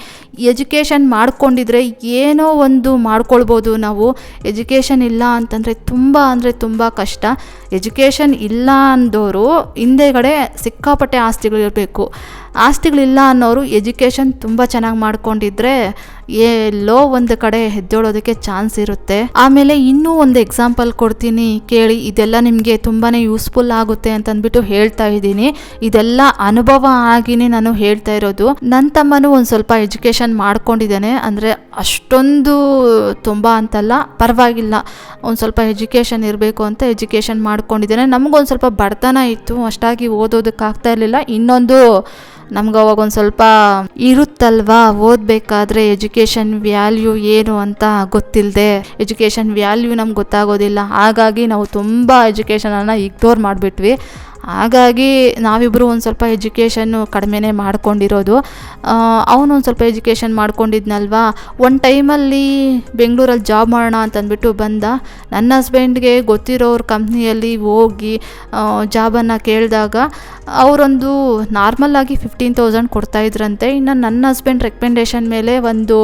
ಎಜುಕೇಷನ್ ಮಾಡ್ಕೊಂಡಿದ್ರೆ ಏನೋ ಒಂದು ಮಾಡ್ಕೊಳ್ಬೋದು ನಾವು. ಎಜುಕೇಷನ್ ಇಲ್ಲ ಅಂತಂದರೆ ತುಂಬ ಕಷ್ಟ. ಎಜುಕೇಷನ್ ಇಲ್ಲ ಅಂದವರು ಹಿಂದೆಗಡೆ ಸಿಕ್ಕಾಪಟ್ಟೆ ಆಸ್ತಿಗಳಿರಬೇಕು. ಆಸ್ತಿಗಳಿಲ್ಲ ಅನ್ನೋರು ಎಜುಕೇಷನ್ ತುಂಬ ಚೆನ್ನಾಗಿ ಮಾಡ್ಕೊಂಡಿದ್ರೆ ಎಲ್ಲೋ ಒಂದು ಕಡೆ ಎದ್ದೇಳೋದಕ್ಕೆ ಚಾನ್ಸ್ ಇರುತ್ತೆ. ಆಮೇಲೆ ಇನ್ನೂ ಒಂದು ಎಕ್ಸಾಂಪಲ್ ಕೊಡ್ತೀನಿ ಕೇಳಿ, ಇದೆಲ್ಲ ನಿಮಗೆ ತುಂಬಾ ಯೂಸ್ಫುಲ್ ಆಗುತ್ತೆ ಅಂತಂದ್ಬಿಟ್ಟು ಹೇಳ್ತಾ ಇದ್ದೀನಿ. ಇದೆಲ್ಲ ಅನುಭವ ಆಗಿನೇ ನಾನು ಹೇಳ್ತಾ ಇರೋದು. ನನ್ನ ತಮ್ಮನೂ ಒಂದು ಸ್ವಲ್ಪ ಎಜುಕೇಷನ್ ಮಾಡ್ಕೊಂಡಿದ್ದಾನೆ, ಅಂದರೆ ಅಷ್ಟೊಂದು ತುಂಬ ಅಂತಲ್ಲ, ಪರವಾಗಿಲ್ಲ, ಒಂದು ಸ್ವಲ್ಪ ಎಜುಕೇಷನ್ ಇರಬೇಕು ಅಂತ ಎಜುಕೇಷನ್ ಮಾಡ್ಕೊಂಡಿದ್ದಾನೆ. ನಮಗೊಂದು ಸ್ವಲ್ಪ ಬಡತನ ಇತ್ತು, ಅಷ್ಟಾಗಿ ಓದೋದಕ್ಕಾಗ್ತಾ ಇರಲಿಲ್ಲ. ಇನ್ನೊಂದು ನಮ್ಗೆ ಅವಾಗ ಒಂದು ಸ್ವಲ್ಪ ಇರುತ್ತಲ್ವಾ, ಓದಬೇಕಾದ್ರೆ ಎಜುಕೇಷನ್ ವ್ಯಾಲ್ಯೂ ಏನು ಅಂತ ಗೊತ್ತಿಲ್ಲದೆ, ಎಜುಕೇಷನ್ ವ್ಯಾಲ್ಯೂ ನಮ್ಗೆ ಗೊತ್ತಾಗೋದಿಲ್ಲ. ಹಾಗಾಗಿ ನಾವು ತುಂಬ ಎಜುಕೇಷನನ್ನು ಇಗ್ನೋರ್ ಮಾಡಿಬಿಟ್ವಿ. ಹಾಗಾಗಿ ನಾವಿಬ್ಬರು ಒಂದು ಸ್ವಲ್ಪ ಎಜುಕೇಷನ್ನು ಕಡಿಮೆನೇ ಮಾಡ್ಕೊಂಡಿರೋದು. ಅವನು ಒಂದು ಸ್ವಲ್ಪ ಎಜುಕೇಷನ್ ಮಾಡ್ಕೊಂಡಿದ್ನಲ್ವಾ, ಒಂದು ಟೈಮಲ್ಲಿ ಬೆಂಗಳೂರಲ್ಲಿ ಜಾಬ್ ಮಾಡೋಣ ಅಂತಂದ್ಬಿಟ್ಟು ಬಂದ. ನನ್ನ ಹಸ್ಬೆಂಡ್ಗೆ ಗೊತ್ತಿರೋರ ಕಂಪ್ನಿಯಲ್ಲಿ ಹೋಗಿ ಜಾಬನ್ನು ಕೇಳಿದಾಗ ಅವರೊಂದು ನಾರ್ಮಲ್ಲಾಗಿ 15,000 ಕೊಡ್ತಾಯಿದ್ರಂತೆ. ಇನ್ನು ನನ್ನ ಹಸ್ಬೆಂಡ್ ರೆಕಮೆಂಡೇಷನ್ ಮೇಲೆ ಒಂದು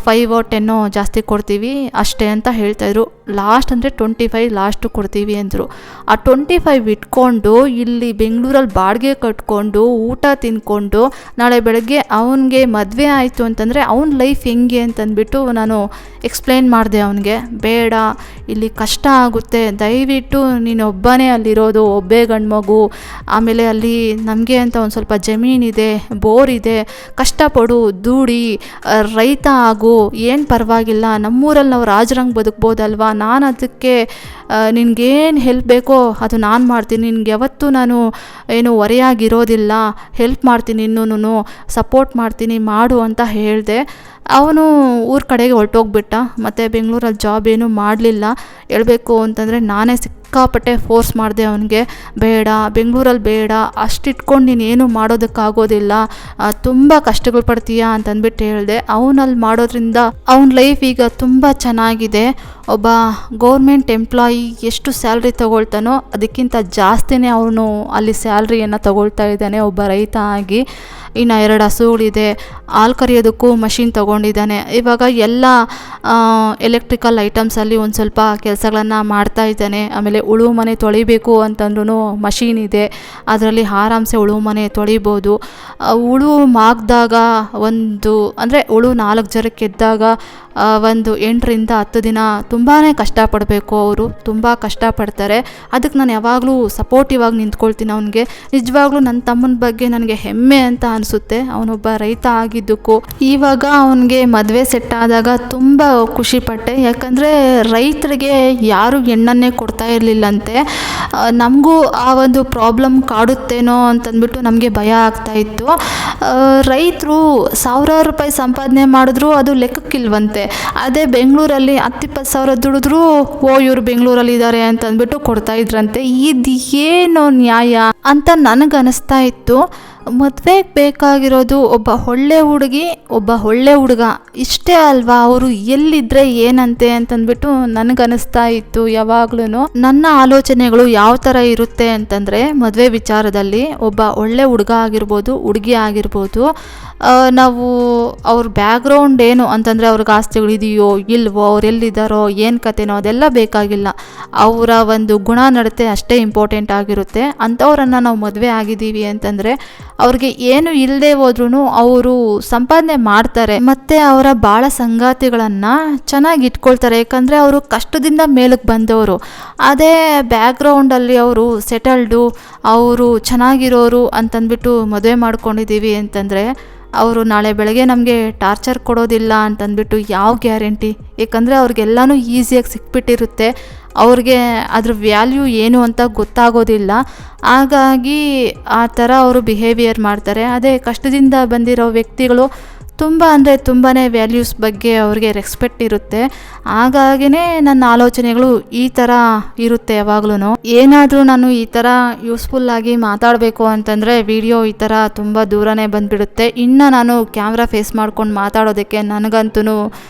5 or 10 ಜಾಸ್ತಿ ಕೊಡ್ತೀವಿ ಅಷ್ಟೇ ಅಂತ ಹೇಳ್ತಾಯಿದ್ರು. ಲಾಸ್ಟ್ ಅಂದರೆ 25 ಲಾಸ್ಟು ಕೊಡ್ತೀವಿ ಅಂದರು. ಆ 25 ಇಟ್ಕೊಂಡು ಇಲ್ಲಿ ಬೆಂಗಳೂರಲ್ಲಿ ಬಾಡಿಗೆ ಕಟ್ಕೊಂಡು ಊಟ ತಿನ್ಕೊಂಡು ನಾಳೆ ಬೆಳಗ್ಗೆ ಅವನಿಗೆ ಮದುವೆ ಆಯಿತು ಅಂತಂದರೆ ಅವ್ನ ಲೈಫ್ ಹೆಂಗೆ ಅಂತಂದ್ಬಿಟ್ಟು ನಾನು ಎಕ್ಸ್ಪ್ಲೇನ್ ಮಾಡಿದೆ ಅವನಿಗೆ. ಬೇಡ, ಇಲ್ಲಿ ಕಷ್ಟ ಆಗುತ್ತೆ, ದಯವಿಟ್ಟು ನೀನೊಬ್ಬನೇ ಅಲ್ಲಿರೋದು, ಒಬ್ಬೇ ಗಂಡು ಮಗು, ಆಮೇಲೆ ಅಲ್ಲಿ ನಮಗೆ ಅಂತ ಒಂದು ಸ್ವಲ್ಪ ಜಮೀನಿದೆ, ಬೋರ್ ಇದೆ, ಕಷ್ಟಪಡು, ದುಡಿ, ರೈತ ಆಗು, ಏನು ಪರವಾಗಿಲ್ಲ, ನಮ್ಮೂರಲ್ಲಿ ನಾವು ರಾಜರಂಗೆ ಬದುಕ್ಬೋದಲ್ವಾ, ನಾನು ಅದಕ್ಕೆ ನಿನಗೇನು ಹೆಲ್ಪ್ ಬೇಕೋ ಅದು ನಾನು ಮಾಡ್ತೀನಿ, ನಿನ್ಗೆ ಯಾವತ್ತೂ ನಾನು ಏನು ಹೊರೆಯಾಗಿರೋದಿಲ್ಲ, ಹೆಲ್ಪ್ ಮಾಡ್ತೀನಿ, ಇನ್ನೂ ಸಪೋರ್ಟ್ ಮಾಡ್ತೀನಿ, ಮಾಡು ಅಂತ ಹೇಳಿದೆ. ಅವನು ಊರ ಕಡೆಗೆ ಹೊರಟೋಗ್ಬಿಟ್ಟ. ಮತ್ತು ಬೆಂಗಳೂರಲ್ಲಿ ಜಾಬ್ ಏನೂ ಮಾಡಲಿಲ್ಲ. ಹೇಳಬೇಕು ಅಂತಂದರೆ ನಾನೇ ಸಿಕ್ಕಾಪಟ್ಟೆ ಫೋರ್ಸ್ ಮಾಡಿದೆ ಅವನಿಗೆ. ಬೇಡ, ಬೆಂಗಳೂರಲ್ಲಿ ಬೇಡ, ಅಷ್ಟಿಟ್ಕೊಂಡು ನೀನೇನು ಮಾಡೋದಕ್ಕಾಗೋದಿಲ್ಲ, ತುಂಬ ಕಷ್ಟಗಳು ಪಡ್ತೀಯಾ ಅಂತಂದ್ಬಿಟ್ಟು ಹೇಳಿದೆ. ಅವನಲ್ಲಿ ಮಾಡೋದ್ರಿಂದ ಅವನ ಲೈಫ್ ಈಗ ತುಂಬ ಚೆನ್ನಾಗಿದೆ. ಒಬ್ಬ ಗೌರ್ಮೆಂಟ್ ಎಂಪ್ಲಾಯಿ ಎಷ್ಟು ಸ್ಯಾಲ್ರಿ ತೊಗೊಳ್ತಾನೋ ಅದಕ್ಕಿಂತ ಜಾಸ್ತಿನೇ ಅವನು ಅಲ್ಲಿ ಸ್ಯಾಲ್ರಿಯನ್ನು ತೊಗೊಳ್ತಾ ಇದ್ದಾನೆ ಒಬ್ಬ ರೈತ ಆಗಿ. ಇನ್ನು 2 ಹಸುಗಳಿದೆ, ಹಾಲು ಕರೆಯೋದಕ್ಕೂ ಮಷಿನ್ ತೊಗೊಂಡಿದ್ದಾನೆ. ಇವಾಗ ಎಲ್ಲ ಎಲೆಕ್ಟ್ರಿಕಲ್ ಐಟಮ್ಸಲ್ಲಿ ಒಂದು ಸ್ವಲ್ಪ ಕೆಲಸಗಳನ್ನು ಮಾಡ್ತಾ ಇದ್ದಾನೆ. ಆಮೇಲೆ ಉಳುವು ಮನೆ ತೊಳಿಬೇಕು ಅಂತಂದ್ರೂ ಮಷೀನ್ ಇದೆ, ಅದರಲ್ಲಿ ಆರಾಮ್ಸೆ ಉಳುವು ಮನೆ ತೊಳಿಬೋದು. ಉಳುವು ಮಾಗ್ದಾಗ ಅಂದರೆ ಉಳು 4 ಜನಕ್ಕೆ ಎದ್ದಾಗ ಒಂದು 8ರಿಂದ 10 ದಿನ ತುಂಬಾ ಕಷ್ಟಪಡಬೇಕು. ಅವರು ತುಂಬ ಕಷ್ಟಪಡ್ತಾರೆ. ಅದಕ್ಕೆ ನಾನು ಯಾವಾಗಲೂ ಸಪೋರ್ಟಿವ್ ಆಗಿ ನಿಂತ್ಕೊಳ್ತೀನಿ ಅವನಿಗೆ. ನಿಜವಾಗ್ಲೂ ನನ್ನ ತಮ್ಮನ ಬಗ್ಗೆ ನನಗೆ ಹೆಮ್ಮೆ ಅಂತ ಅನಿಸುತ್ತೆ, ಅವನೊಬ್ಬ ರೈತ ಆಗಿದ್ದಕ್ಕೂ. ಇವಾಗ ಅವನಿಗೆ ಮದುವೆ ಸೆಟ್ ಆದಾಗ ತುಂಬ ಖುಷಿಪಟ್ಟೆ. ಯಾಕಂದರೆ ರೈತರಿಗೆ ಯಾರು ಹೆಣ್ಣನ್ನೇ ಕೊಡ್ತಾ ಇರಲಿಲ್ಲಂತೆ. ನಮಗೂ ಆ ಒಂದು ಪ್ರಾಬ್ಲಮ್ ಕಾಡುತ್ತೇನೋ ಅಂತಂದ್ಬಿಟ್ಟು ನಮಗೆ ಭಯ ಆಗ್ತಾಯಿತ್ತು. ರೈತರು 1,000 ರೂಪಾಯಿ ಸಂಪಾದನೆ ಮಾಡಿದ್ರು ಅದು ಲೆಕ್ಕಕ್ಕಿಲ್ವಂತೆ. ಅದೇ ಬೆಂಗಳೂರಲ್ಲಿ 10-20 ಸಾವಿರ ದುಡಿದ್ರೂ ಇವರು ಬೆಂಗಳೂರಲ್ಲಿ ಇದ್ದಾರೆ ಅಂತಂದ್ಬಿಟ್ಟು ಕೊಡ್ತಾ ಇದ್ರಂತೆ. ಇದು ಏನೋ ನ್ಯಾಯ ಅಂತ ನನಗನ್ನಿಸ್ತಾ ಇತ್ತು. ಮದುವೆಗೆ ಬೇಕಾಗಿರೋದು ಒಬ್ಬ ಒಳ್ಳೆ ಹುಡುಗಿ, ಒಬ್ಬ ಒಳ್ಳೆ ಹುಡುಗ, ಇಷ್ಟೇ ಅಲ್ವಾ? ಅವರು ಎಲ್ಲಿದ್ದರೆ ಏನಂತೆ ಅಂತಂದ್ಬಿಟ್ಟು ನನಗನ್ನಿಸ್ತಾ ಇತ್ತು ಯಾವಾಗ್ಲೂ. ನನ್ನ ಆಲೋಚನೆಗಳು ಯಾವ ಥರ ಇರುತ್ತೆ ಅಂತಂದರೆ, ಮದುವೆ ವಿಚಾರದಲ್ಲಿ ಒಬ್ಬ ಒಳ್ಳೆ ಹುಡುಗ ಆಗಿರ್ಬೋದು, ಹುಡುಗಿ ಆಗಿರ್ಬೋದು, ನಾವು ಅವ್ರ ಬ್ಯಾಕ್ಗ್ರೌಂಡ್ ಏನು ಅಂತಂದರೆ ಅವ್ರಿಗೆ ಆಸ್ತಿಗಳಿದೆಯೋ ಇಲ್ವೋ, ಅವ್ರು ಎಲ್ಲಿದ್ದಾರೋ ಏನು ಕತೆನೋ ಅದೆಲ್ಲ ಬೇಕಾಗಿಲ್ಲ. ಅವರ ಒಂದು ಗುಣ ನಡತೆ ಅಷ್ಟೇ ಇಂಪಾರ್ಟೆಂಟ್ ಆಗಿರುತ್ತೆ. ಅಂಥವ್ರನ್ನು ನಾವು ಮದುವೆ ಆಗಿದ್ದೀವಿ ಅಂತಂದರೆ ಅವ್ರಿಗೆ ಏನು ಇಲ್ಲದೆ ಹೋದ್ರೂ ಅವರು ಸಂಪಾದನೆ ಮಾಡ್ತಾರೆ, ಮತ್ತು ಅವರ ಬಾಳ ಸಂಗಾತಿಗಳನ್ನು ಚೆನ್ನಾಗಿ ಇಟ್ಕೊಳ್ತಾರೆ. ಯಾಕಂದರೆ ಅವರು ಕಷ್ಟದಿಂದ ಮೇಲಕ್ಕೆ ಬಂದವರು. ಅದೇ ಬ್ಯಾಕ್ಗ್ರೌಂಡಲ್ಲಿ ಅವರು ಸೆಟಲ್ಡು, ಅವರು ಚೆನ್ನಾಗಿರೋರು ಅಂತಂದ್ಬಿಟ್ಟು ಮದುವೆ ಮಾಡ್ಕೊಂಡಿದ್ದೀವಿ ಅಂತಂದರೆ ಅವರು ನಾಳೆ ಬೆಳಗ್ಗೆ ನಮಗೆ ಟಾರ್ಚರ್ ಕೊಡೋದಿಲ್ಲ ಅಂತಂದ್ಬಿಟ್ಟು ಯಾವ ಗ್ಯಾರಂಟಿ? ಏಕೆಂದರೆ ಅವ್ರಿಗೆಲ್ಲನೂ ಈಸಿಯಾಗಿ ಸಿಕ್ಬಿಟ್ಟಿರುತ್ತೆ, ಅವ್ರಿಗೆ ಅದ್ರ ವ್ಯಾಲ್ಯೂ ಏನು ಅಂತ ಗೊತ್ತಾಗೋದಿಲ್ಲ. ಹಾಗಾಗಿ ಆ ಥರ ಅವರು ಬಿಹೇವಿಯರ್ ಮಾಡ್ತಾರೆ. ಅದೇ ಕಷ್ಟದಿಂದ ಬಂದಿರೋ ವ್ಯಕ್ತಿಗಳು ತುಂಬ ಅಂದರೆ ತುಂಬಾ ವ್ಯಾಲ್ಯೂಸ್ ಬಗ್ಗೆ ಅವ್ರಿಗೆ ರೆಸ್ಪೆಕ್ಟ್ ಇರುತ್ತೆ. ಹಾಗಾಗಿನೇ ನನ್ನ ಆಲೋಚನೆಗಳು ಈ ಥರ ಇರುತ್ತೆ ಯಾವಾಗ್ಲೂ. ಏನಾದರೂ ನಾನು ಈ ಥರ ಯೂಸ್ಫುಲ್ಲಾಗಿ ಮಾತಾಡಬೇಕು ಅಂತಂದರೆ ವಿಡಿಯೋ ಈ ಥರ ತುಂಬ ದೂರನೇ ಬಂದುಬಿಡುತ್ತೆ. ಇನ್ನು ನಾನು ಕ್ಯಾಮ್ರಾ ಫೇಸ್ ಮಾಡ್ಕೊಂಡು ಮಾತಾಡೋದಕ್ಕೆ ನನಗಂತೂ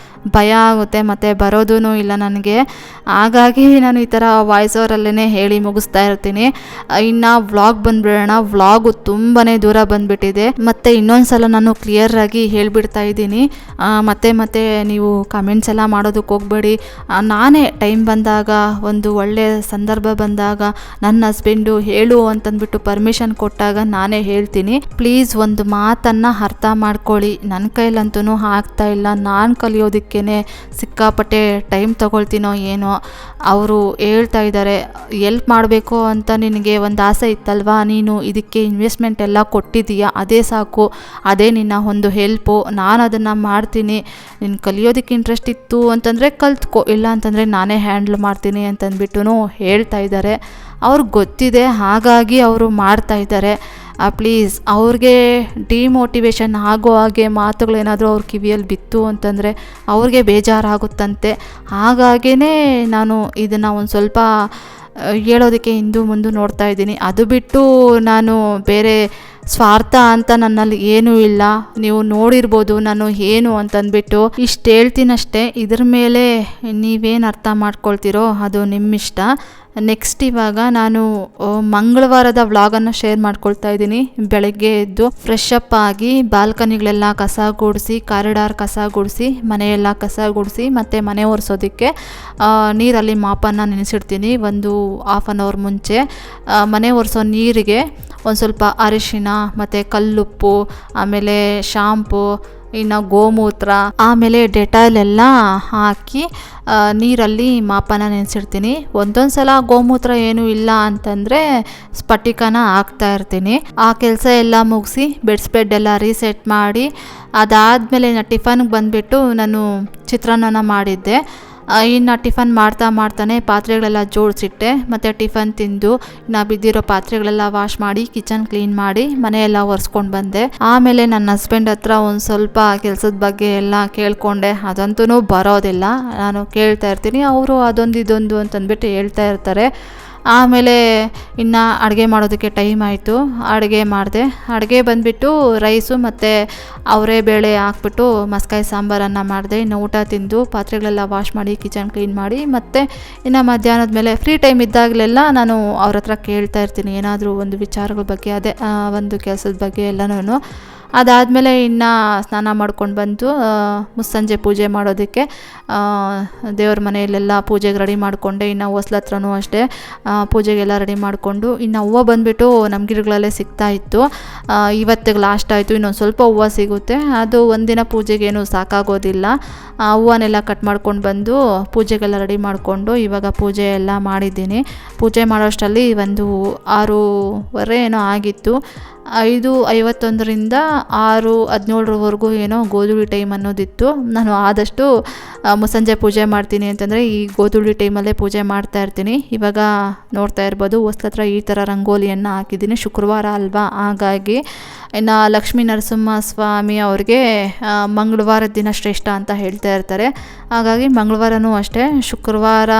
ಭಯ ಆಗುತ್ತೆ, ಮತ್ತು ಬರೋದೂ ಇಲ್ಲ ನನಗೆ. ಹಾಗಾಗಿ ನಾನು ಈ ಥರ ವಾಯ್ಸ್ ಓವರಲ್ಲೇ ಹೇಳಿ ಮುಗಿಸ್ತಾ ಇರ್ತೀನಿ. ಇನ್ನು ವ್ಲಾಗ್ ಬಂದುಬಿಡೋಣ. ವ್ಲಾಗು ತುಂಬಾ ದೂರ ಬಂದುಬಿಟ್ಟಿದೆ. ಮತ್ತು ಇನ್ನೊಂದು ಸಲ ನಾನು ಕ್ಲಿಯರಾಗಿ ಹೇಳಿಬಿಡ್ತಾ ಇದ್ದೀನಿ. ಮತ್ತೆ ನೀವು ಕಮೆಂಟ್ಸ್ ಎಲ್ಲ ಮಾಡೋದಕ್ಕೆ ಹೋಗಬೇಡಿ. ನಾನೇ ಟೈಮ್ ಬಂದಾಗ, ಒಂದು ಒಳ್ಳೆಯ ಸಂದರ್ಭ ಬಂದಾಗ, ನನ್ನ ಹಸ್ಬೆಂಡು ಹೇಳು ಅಂತಂದ್ಬಿಟ್ಟು ಪರ್ಮಿಷನ್ ಕೊಟ್ಟಾಗ ನಾನೇ ಹೇಳ್ತೀನಿ. ಪ್ಲೀಸ್ ಒಂದು ಮಾತನ್ನು ಅರ್ಥ ಮಾಡ್ಕೊಳ್ಳಿ. ನನ್ನ ಕೈಲಂತೂ ಆಗ್ತಾ ಇಲ್ಲ. ನಾನು ಕಲಿಯೋದಕ್ಕೆ ಸಿಕ್ಕಾಪಟ್ಟೆ ಟೈಮ್ ತಗೊಳ್ತೀನೋ ಏನೋ. ಅವರು ಹೇಳ್ತಾ ಇದ್ದಾರೆ, ಎಲ್ಪ್ ಮಾಡಬೇಕು ಅಂತ ನಿನಗೆ ಒಂದು ಆಸೆ ಇತ್ತಲ್ವಾ, ನೀನು ಇದಕ್ಕೆ ಇನ್ವೆಸ್ಟ್ಮೆಂಟ್ ಎಲ್ಲ ಕೊಟ್ಟಿದ್ದೀಯಾ, ಅದೇ ಸಾಕು, ಅದೇ ನಿನ್ನ ಒಂದು ಹೆಲ್ಪು, ನಾನು ಅದನ್ನು ಮಾಡ್ತೀನಿ. ನಿನ್ನ ಕಲಿಯೋದಕ್ಕೆ ಇಂಟ್ರೆಸ್ಟ್ ಇತ್ತು ಅಂತಂದರೆ ಕಲ್ತ್ಕೊ, ಇಲ್ಲ ಅಂತಂದರೆ ನಾನೇ ಹ್ಯಾಂಡ್ಲ್ ಮಾಡ್ತೀನಿ ಅಂತಂದ್ಬಿಟ್ಟು ಹೇಳ್ತಾ ಇದ್ದಾರೆ. ಅವ್ರಿಗೆ ಗೊತ್ತಿದೆ, ಹಾಗಾಗಿ ಅವರು ಮಾಡ್ತಾ ಇದ್ದಾರೆ. ಪ್ಲೀಸ್ ಅವ್ರಿಗೆ ಡಿಮೋಟಿವೇಶನ್ ಆಗೋ ಹಾಗೆ ಮಾತುಗಳೇನಾದರೂ ಅವ್ರ ಕಿವಿಯಲ್ಲಿ ಬಿತ್ತು ಅಂತಂದರೆ ಅವ್ರಿಗೆ ಬೇಜಾರಾಗುತ್ತಂತೆ. ಹಾಗಾಗಿಯೇ ನಾನು ಇದನ್ನು ಒಂದು ಸ್ವಲ್ಪ ಹೇಳೋದಕ್ಕೆ ಹಿಂದು ಮುಂದೆ ನೋಡ್ತಾ ಇದ್ದೀನಿ. ಅದು ಬಿಟ್ಟು ನಾನು ಬೇರೆ ಸ್ವಾರ್ಥ ಅಂತ ನನ್ನಲ್ಲಿ ಏನೂ ಇಲ್ಲ. ನೀವು ನೋಡಿರ್ಬೋದು ನಾನು ಏನು ಅಂತಂದ್ಬಿಟ್ಟು. ಇಷ್ಟು ಹೇಳ್ತೀನಷ್ಟೇ. ಇದ್ರ ಮೇಲೆ ನೀವೇನು ಅರ್ಥ ಮಾಡ್ಕೊಳ್ತೀರೋ ಅದು ನಿಮ್ಮಿಷ್ಟ. ನೆಕ್ಸ್ಟ್ ಇವಾಗ ನಾನು ಮಂಗಳವಾರದ ವ್ಲಾಗನ್ನು ಶೇರ್ ಮಾಡ್ಕೊಳ್ತಾ ಇದ್ದೀನಿ. ಬೆಳಗ್ಗೆ ಎದ್ದು ಫ್ರೆಶ್ ಅಪ್ ಆಗಿ ಬಾಲ್ಕನಿಗಳೆಲ್ಲ ಕಸ ಗುಡಿಸಿ, ಕಾರಿಡಾರ್ ಕಸ ಗುಡಿಸಿ, ಮನೆಯೆಲ್ಲ ಕಸ ಗುಡಿಸಿ, ಮತ್ತು ಮನೆ ಒರೆಸೋದಕ್ಕೆ ನೀರಲ್ಲಿ ಮಾಪನ್ನು ನೆನೆಸಿಡ್ತೀನಿ ಒಂದು ಹಾಫ್ ಆನ್ ಅವರ್ ಮುಂಚೆ. ಮನೆ ಒರೆಸೋ ನೀರಿಗೆ ಒಂದು ಸ್ವಲ್ಪ ಅರಿಶಿನ ಮತ್ತು ಕಲ್ಲುಪ್ಪು, ಆಮೇಲೆ ಶಾಂಪು, ಇನ್ನು ಗೋಮೂತ್ರ, ಆಮೇಲೆ ಡೆಟಾಲ್ ಎಲ್ಲ ಹಾಕಿ ನೀರಲ್ಲಿ ಮಾಪನ ನೆನೆಸಿಡ್ತೀನಿ. ಒಂದೊಂದು ಸಲ ಗೋಮೂತ್ರ ಏನೂ ಇಲ್ಲ ಅಂತಂದರೆ ಸ್ಫಟಿಕನ ಹಾಕ್ತಾ ಇರ್ತೀನಿ. ಆ ಕೆಲಸ ಎಲ್ಲ ಮುಗಿಸಿ ಬೆಡ್ ಎಲ್ಲ ರೀಸೆಟ್ ಮಾಡಿ, ಅದಾದಮೇಲೆ ಟಿಫನ್ಗೆ ಬಂದುಬಿಟ್ಟು ನಾನು ಚಿತ್ರಾನ್ನ ಮಾಡಿದ್ದೆ. ಇನ್ನು ಟಿಫನ್ ಮಾಡ್ತಾನೆ ಪಾತ್ರೆಗಳೆಲ್ಲ ಜೋಡಿಸಿಟ್ಟೆ. ಮತ್ತು ಟಿಫನ್ ತಿಂದು ಇನ್ನು ಬಿದ್ದಿರೋ ಪಾತ್ರೆಗಳೆಲ್ಲ ವಾಶ್ ಮಾಡಿ, ಕಿಚನ್ ಕ್ಲೀನ್ ಮಾಡಿ, ಮನೆಯೆಲ್ಲ ಒರೆಸ್ಕೊಂಡು ಬಂದೆ. ಆಮೇಲೆ ನನ್ನ ಹಸ್ಬೆಂಡ್ ಹತ್ರ ಒಂದು ಸ್ವಲ್ಪ ಕೆಲಸದ ಬಗ್ಗೆ ಎಲ್ಲ ಕೇಳಿಕೊಂಡೆ. ಅದಂತೂ ಬರೋದಿಲ್ಲ, ನಾನು ಕೇಳ್ತಾ ಇರ್ತೀನಿ, ಅವರು ಅದೊಂದು ಇದೊಂದು ಅಂತಂದ್ಬಿಟ್ಟು ಹೇಳ್ತಾ ಇರ್ತಾರೆ. ಆಮೇಲೆ ಇನ್ನು ಅಡುಗೆ ಮಾಡೋದಕ್ಕೆ ಟೈಮ್ ಆಯಿತು. ಅಡುಗೆ ಮಾಡಿದೆ. ಅಡುಗೆ ಬಂದುಬಿಟ್ಟು ರೈಸು ಮತ್ತು ಅವರೇ ಬೇಳೆ ಹಾಕ್ಬಿಟ್ಟು ಮಸ್ಕಾಯಿ ಸಾಂಬಾರನ್ನು ಮಾಡಿದೆ. ಇನ್ನು ಊಟ ತಿಂದು ಪಾತ್ರೆಗಳೆಲ್ಲ ವಾಶ್ ಮಾಡಿ, ಕಿಚನ್ ಕ್ಲೀನ್ ಮಾಡಿ, ಮತ್ತು ಇನ್ನು ಮಧ್ಯಾಹ್ನದ ಮೇಲೆ ಫ್ರೀ ಟೈಮ್ ಇದ್ದಾಗಲೆಲ್ಲ ನಾನು ಅವ್ರ ಹತ್ರ ಕೇಳ್ತಾ ಇರ್ತೀನಿ ಏನಾದರೂ ಒಂದು ವಿಚಾರಗಳ ಬಗ್ಗೆ, ಅದೇ ಒಂದು ಕೆಲಸದ ಬಗ್ಗೆ ಎಲ್ಲನೂ. ಅದಾದಮೇಲೆ ಇನ್ನು ಸ್ನಾನ ಮಾಡ್ಕೊಂಡು ಬಂದು ಮುಸ್ಸಂಜೆ ಪೂಜೆ ಮಾಡೋದಕ್ಕೆ ದೇವ್ರ ಮನೆಯಲ್ಲೆಲ್ಲ ಪೂಜೆಗೆ ರೆಡಿ ಮಾಡಿಕೊಂಡೆ. ಇನ್ನು ಹೊಸ್ಲ ಹತ್ರನೂ ಅಷ್ಟೇ ಪೂಜೆಗೆಲ್ಲ ರೆಡಿ ಮಾಡಿಕೊಂಡು, ಇನ್ನು ಹೂವು ಬಂದುಬಿಟ್ಟು ನಮ್ಮ ಗಿಡಗಳಲ್ಲೇ ಸಿಗ್ತಾಯಿತ್ತು. ಇವತ್ತಿಗೆ ಲಾಸ್ಟ್ ಆಯಿತು, ಇನ್ನೊಂದು ಸ್ವಲ್ಪ ಹೂವು ಸಿಗುತ್ತೆ. ಅದು ಒಂದಿನ ಪೂಜೆಗೇನು ಸಾಕಾಗೋದಿಲ್ಲ. ಹೂವನ್ನೆಲ್ಲ ಕಟ್ ಮಾಡ್ಕೊಂಡು ಬಂದು ಪೂಜೆಗೆಲ್ಲ ರೆಡಿ ಮಾಡಿಕೊಂಡು ಇವಾಗ ಪೂಜೆ ಎಲ್ಲ ಮಾಡಿದ್ದೀನಿ. ಪೂಜೆ ಮಾಡೋಷ್ಟರಲ್ಲಿ ಒಂದು 6:15 ಏನೋ ಆಗಿತ್ತು. 5:51ರಿಂದ 6:17ವರೆಗೂ ಏನೋ ಗೋಧೂಳಿ ಟೈಮ್ ಅನ್ನೋದಿತ್ತು. ನಾನು ಆದಷ್ಟು ಮುಸ್ಸಂಜೆ ಪೂಜೆ ಮಾಡ್ತೀನಿ ಅಂತಂದರೆ ಈ ಗೋಧೂಳಿ ಟೈಮಲ್ಲೇ ಪೂಜೆ ಮಾಡ್ತಾ ಇರ್ತೀನಿ. ಇವಾಗ ನೋಡ್ತಾ ಇರ್ಬೋದು ಹೊಸ್ಲತ್ರ ಈ ಥರ ರಂಗೋಲಿಯನ್ನು ಹಾಕಿದ್ದೀನಿ. ಶುಕ್ರವಾರ ಅಲ್ವಾ, ಹಾಗಾಗಿ ಇನ್ನು ಲಕ್ಷ್ಮೀ ನರಸಿಂಹ ಸ್ವಾಮಿ ಅವ್ರಿಗೆ ಮಂಗಳವಾರದ ದಿನ ಶ್ರೇಷ್ಠ ಅಂತ ಹೇಳ್ತಾ ಇರ್ತಾರೆ. ಹಾಗಾಗಿ ಮಂಗಳವಾರನೂ ಅಷ್ಟೇ, ಶುಕ್ರವಾರ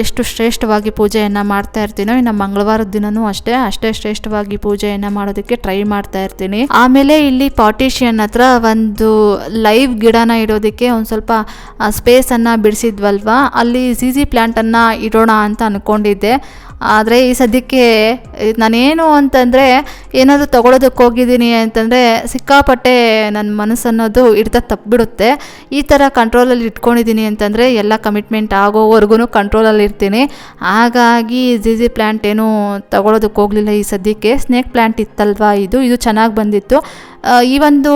ಎಷ್ಟು ಶ್ರೇಷ್ಠವಾಗಿ ಪೂಜೆಯನ್ನು ಮಾಡ್ತಾ ಇರ್ತೀನೋ ಇನ್ನು ಮಂಗಳವಾರದ ದಿನವೂ ಅಷ್ಟೇ ಶ್ರೇಷ್ಠವಾಗಿ ಪೂಜೆಯನ್ನು ಮಾಡೋದಕ್ಕೆ ಟ್ರೈ ಮಾಡ್ತಾ ಇರ್ತೀನಿ. ಆಮೇಲೆ ಇಲ್ಲಿ ಪಾರ್ಟಿಷಿಯನ್ ಹತ್ರ ಒಂದು ಲೈವ್ ಗಿಡನ ಇಡೋದಕ್ಕೆ ಒಂದು ಸ್ವಲ್ಪ ಸ್ಪೇಸನ್ನು ಬಿಡಿಸಿದ್ವಲ್ವ, ಅಲ್ಲಿ CC ಪ್ಲ್ಯಾಂಟನ್ನು ಇಡೋಣ ಅಂತ ಅಂದ್ಕೊಂಡಿದ್ದೆ. ಆದರೆ ಈ ಸದ್ಯಕ್ಕೆ ನಾನೇನು ಅಂತಂದರೆ ಏನಾದರೂ ತೊಗೊಳೋದಕ್ಕೆ ಹೋಗಿದ್ದೀನಿ ಅಂತಂದರೆ ಸಿಕ್ಕಾಪಟ್ಟೆ ನನ್ನ ಮನಸ್ಸನ್ನೋದು ಹಿಡ್ತ ತಪ್ಪಿಬಿಡುತ್ತೆ. ಈ ಥರ ಕಂಟ್ರೋಲಲ್ಲಿ ಇಟ್ಕೊಂಡಿದ್ದೀನಿ ಅಂತಂದರೆ ಎಲ್ಲ ಕಮಿಟ್ಮೆಂಟ್ ಆಗೋವರೆಗೂ ಕಂಟ್ರೋಲಲ್ಲಿ ಇರ್ತೀನಿ. ಹಾಗಾಗಿ ಜಿಜಿ ಪ್ಲ್ಯಾಂಟ್ ಏನೂ ತೊಗೊಳೋದಕ್ಕೆ ಹೋಗಲಿಲ್ಲ ಈ ಸದ್ಯಕ್ಕೆ. ಸ್ನೇಕ್ ಪ್ಲ್ಯಾಂಟ್ ಇತ್ತಲ್ವಾ, ಇದು ಚೆನ್ನಾಗಿ ಬಂದಿತ್ತು. ಈ ಒಂದು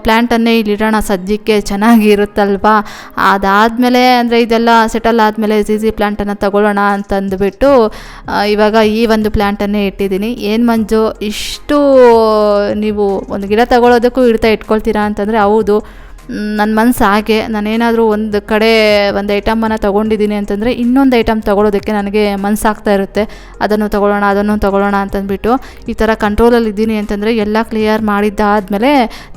ಪ್ಲ್ಯಾಂಟನ್ನೇ ಇಲ್ಲಿಡೋಣ ಸದ್ಯಕ್ಕೆ, ಚೆನ್ನಾಗಿರುತ್ತಲ್ವಾ. ಅದಾದಮೇಲೆ ಅಂದರೆ ಇದೆಲ್ಲ ಸೆಟಲ್ ಆದಮೇಲೆ ಜಿಜಿ ಪ್ಲ್ಯಾಂಟನ್ನು ತಗೊಳ್ಳೋಣ ಅಂತಂದುಬಿಟ್ಟು ಇವಾಗ ಈ ಒಂದು ಪ್ಲ್ಯಾಂಟನ್ನೇ ಇಟ್ಟಿದ್ದೀನಿ. ಏನು ಮಂಜು, ಇಷ್ಟು ನೀವು ಒಂದು ಗಿಡ ತಗೊಳ್ಳೋದಕ್ಕೂ ಇಟ್ಕೊಳ್ತೀರಾ ಅಂತಂದರೆ ಹೌದು, ನನ್ನ ಮನಸ್ಸು ಹಾಗೆ. ನಾನೇನಾದರೂ ಒಂದು ಕಡೆ ಒಂದು ಐಟಮನ್ನು ತೊಗೊಂಡಿದ್ದೀನಿ ಅಂತಂದರೆ ಇನ್ನೊಂದು ಐಟಮ್ ತೊಗೊಳೋದಕ್ಕೆ ನನಗೆ ಮನಸ್ಸಾಗ್ತಾ ಇರುತ್ತೆ. ಅದನ್ನು ತೊಗೊಳ್ಳೋಣ ಅಂತಂದ್ಬಿಟ್ಟು ಈ ಥರ ಕಂಟ್ರೋಲಲ್ಲಿ ಇದ್ದೀನಿ ಅಂತಂದರೆ ಎಲ್ಲ ಕ್ಲಿಯರ್ ಮಾಡಿದ್ದಾದಮೇಲೆ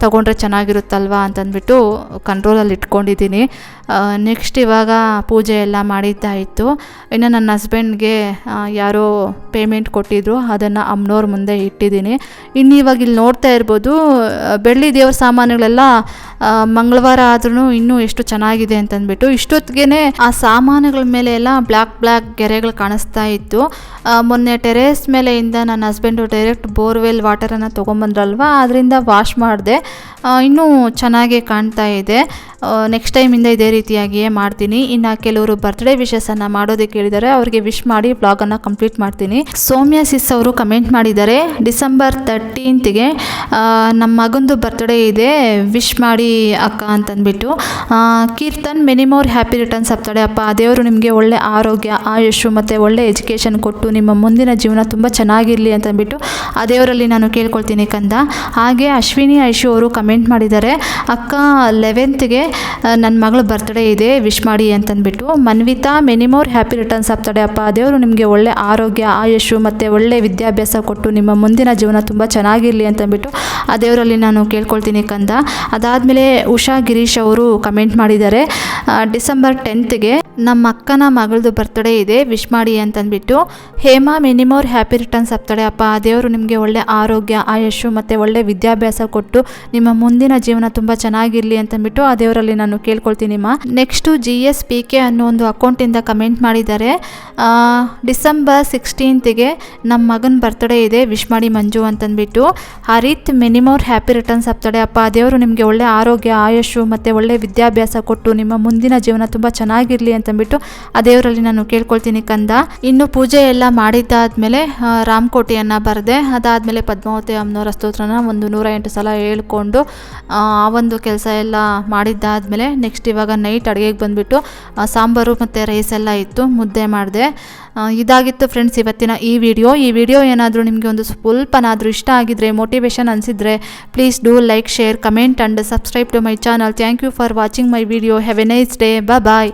ತೊಗೊಂಡ್ರೆ ಚೆನ್ನಾಗಿರುತ್ತಲ್ವಾ ಅಂತಂದ್ಬಿಟ್ಟು ಕಂಟ್ರೋಲಲ್ಲಿ ಇಟ್ಕೊಂಡಿದ್ದೀನಿ. ನೆಕ್ಸ್ಟ್ ಇವಾಗ ಪೂಜೆ ಎಲ್ಲ ಮಾಡಿದ್ದಾಯಿತು. ಇನ್ನು ನನ್ನ ಹಸ್ಬೆಂಡ್ಗೆ ಯಾರೋ ಪೇಮೆಂಟ್ ಕೊಟ್ಟಿದ್ರು, ಅದನ್ನು ಅಮ್ಮನವ್ರ ಮುಂದೆ ಇಟ್ಟಿದ್ದೀನಿ. ಇನ್ನು ಇವಾಗ ಇಲ್ಲಿ ನೋಡ್ತಾ ಇರ್ಬೋದು, ಬೆಳ್ಳಿ ದೇವ್ರ ಸಾಮಾನುಗಳೆಲ್ಲ ಮಂಗಳವಾರ ಆದ್ರೂ ಇನ್ನೂ ಎಷ್ಟು ಚೆನ್ನಾಗಿದೆ ಅಂತಂದ್ಬಿಟ್ಟು ಇಷ್ಟೊತ್ತಿಗೆ ಆ ಸಾಮಾನುಗಳ ಮೇಲೆ ಎಲ್ಲ ಬ್ಲ್ಯಾಕ್ ಗೆರೆಗಳು ಕಾಣಿಸ್ತಾ ಇತ್ತು. ಮೊನ್ನೆ ಟೆರೇಸ್ ಮೇಲೆಯಿಂದ ನನ್ನ ಹಸ್ಬೆಂಡು ಡೈರೆಕ್ಟ್ ಬೋರ್ವೆಲ್ ವಾಟರನ್ನು ತೊಗೊಂಬಂದ್ರಲ್ವ, ಅದರಿಂದ ವಾಶ್ ಮಾಡಿದೆ. ಇನ್ನೂ ಚೆನ್ನಾಗೇ ಕಾಣ್ತಾ ಇದೆ. ನೆಕ್ಸ್ಟ್ ಟೈಮಿಂದ ಇದೇ ರೀತಿಯಾಗಿಯೇ ಮಾಡ್ತೀನಿ. ಇನ್ನು ಕೆಲವರು ಬರ್ತ್ಡೇ ವಿಶಸನ್ನು ಮಾಡೋದಕ್ಕೆ ಹೇಳಿದ್ದಾರೆ, ಅವರಿಗೆ ವಿಶ್ ಮಾಡಿ ಬ್ಲಾಗನ್ನು ಕಂಪ್ಲೀಟ್ ಮಾಡ್ತೀನಿ. ಸೌಮ್ಯ ಸಿಸ್ ಅವರು ಕಮೆಂಟ್ ಮಾಡಿದ್ದಾರೆ, ಡಿಸೆಂಬರ್ 13ಗೆ ನಮ್ಮ ಮಗಂದು ಬರ್ತ್ಡೇ ಇದೆ, ವಿಶ್ ಮಾಡಿ ಅಕ್ಕ ಅಂತಂದ್ಬಿಟ್ಟು. Keerthan many more happy returns of the day ಅಪ್ಪ. ದೇವರು ನಿಮಗೆ ಒಳ್ಳೆ ಆರೋಗ್ಯ, ಆಯುಷು ಮತ್ತು ಒಳ್ಳೆ ಎಜುಕೇಷನ್ ಕೊಟ್ಟು ನಿಮ್ಮ ಮುಂದಿನ ಜೀವನ ತುಂಬ ಚೆನ್ನಾಗಿರಲಿ ಅಂತಂದ್ಬಿಟ್ಟು ಆ ದೇವರಲ್ಲಿ ನಾನು ಕೇಳ್ಕೊಳ್ತೀನಿ ಕಂದ. ಹಾಗೆ ಅಶ್ವಿನಿ ಐಶು ಅವರು ಕಮೆಂಟ್ ಮಾಡಿದ್ದಾರೆ, ಅಕ್ಕ 11ಗೆ ನನ್ನ ಮಗಳ ಬರ್ತ್ಡೇ ಇದೆ, ವಿಶ್ ಮಾಡಿ ಅಂತಂದ್ಬಿಟ್ಟು. Manvita many more happy returns of the day ಅಪ್ಪ. ದೇವರು ನಿಮಗೆ ಒಳ್ಳೆ ಆರೋಗ್ಯ, ಆಯುಷು ಮತ್ತು ಒಳ್ಳೆ ವಿದ್ಯಾಭ್ಯಾಸ ಕೊಟ್ಟು ನಿಮ್ಮ ಮುಂದಿನ ಜೀವನ ತುಂಬ ಚೆನ್ನಾಗಿರಲಿ ಅಂತಂದ್ಬಿಟ್ಟು ಆ ದೇವರಲ್ಲಿ ನಾನು ಕೇಳ್ಕೊಳ್ತೀನಿ ಕಂದ. ಅದಾದಮೇಲೆ ಉಷಾ ಗಿರೀಶ್ ಅವರು ಕಮೆಂಟ್ ಮಾಡಿದ್ದಾರೆ, ಡಿಸೆಂಬರ್ 10ಗೆ ನಮ್ಮ ಅಕ್ಕನ ಮಗಳದು ಬರ್ತ್ಡೇ ಇದೆ, ವಿಶ್ ಮಾಡಿ ಅಂತಂದ್ಬಿಟ್ಟು. Hema many more happy returns of the day ಅಪ್ಪ. ದೇವರು ನಿಮಗೆ ಒಳ್ಳೆ ಆರೋಗ್ಯ, ಆಯುಷು ಮತ್ತು ಒಳ್ಳೆ ವಿದ್ಯಾಭ್ಯಾಸ ಕೊಟ್ಟು ನಿಮ್ಮ ಮುಂದಿನ ಜೀವನ ತುಂಬ ಚೆನ್ನಾಗಿರಲಿ ಅಂತಂದ್ಬಿಟ್ಟು ಆ ದೇವರಲ್ಲಿ ನಾನು ಕೇಳ್ಕೊಳ್ತೀನಿಮ್ಮ. ನೆಕ್ಸ್ಟು GSPK ಅನ್ನೋ ಒಂದು ಅಕೌಂಟಿಂದ ಕಮೆಂಟ್ ಮಾಡಿದ್ದಾರೆ, ಡಿಸೆಂಬರ್ 16ಗೆ ನಮ್ಮ ಮಗನ ಬರ್ತ್ಡೇ ಇದೆ, ವಿಶ್ ಮಾಡಿ ಮಂಜು ಅಂತಂದ್ಬಿಟ್ಟು. Harith many more happy returns of the day ಅಪ್ಪ. ದೇವರು ನಿಮಗೆ ಒಳ್ಳೆ ಆರೋಗ್ಯ, ಆಯುಷು ಮತ್ತು ಒಳ್ಳೆ ವಿದ್ಯಾಭ್ಯಾಸ ಕೊಟ್ಟು ನಿಮ್ಮ ಮುಂದಿನ ಜೀವನ ತುಂಬ ಚೆನ್ನಾಗಿರಲಿ ಅಂತಂದ್ಬಿಟ್ಟು ಆ ದೇವರಲ್ಲಿ ನಾನು ಕೇಳ್ಕೊಳ್ತೀನಿ ಕಂದ. ಇನ್ನು ಪೂಜೆ ಎಲ್ಲ ಮಾಡಿದ್ದಾದಮೇಲೆ ರಾಮಕೋಟಿಯನ್ನು ಬರೆದೆ. ಅದಾದಮೇಲೆ ಪದ್ಮಾವತಿ ಅಮ್ಮನವರ ಸ್ತೋತ್ರನ ಒಂದು 108 ಸಲ ಹೇಳ್ಕೊಂಡು ಆ ಒಂದು ಕೆಲಸ ಎಲ್ಲ ಮಾಡಿದ್ದಾದಮೇಲೆ ನೆಕ್ಸ್ಟ್ ಇವಾಗ ನೈಟ್ ಅಡುಗೆಗೆ ಬಂದುಬಿಟ್ಟು ಸಾಂಬಾರು ಮತ್ತು ರೈಸ್ ಎಲ್ಲ ಇತ್ತು, ಮುದ್ದೆ ಮಾಡಿದೆ. ಇದಾಗಿತ್ತು ಫ್ರೆಂಡ್ಸ್ ಇವತ್ತಿನ ಈ ವಿಡಿಯೋ ಏನಾದರೂ ನಿಮಗೆ ಒಂದು ಸ್ವಲ್ಪನಾದರೂ ಇಷ್ಟ ಆಗಿದ್ರೆ, ಮೋಟಿವೇಶನ್ ಅನಿಸಿದರೆ please do like, share, comment and subscribe to my channel. Thank you for watching my video. Have a nice day. Bye.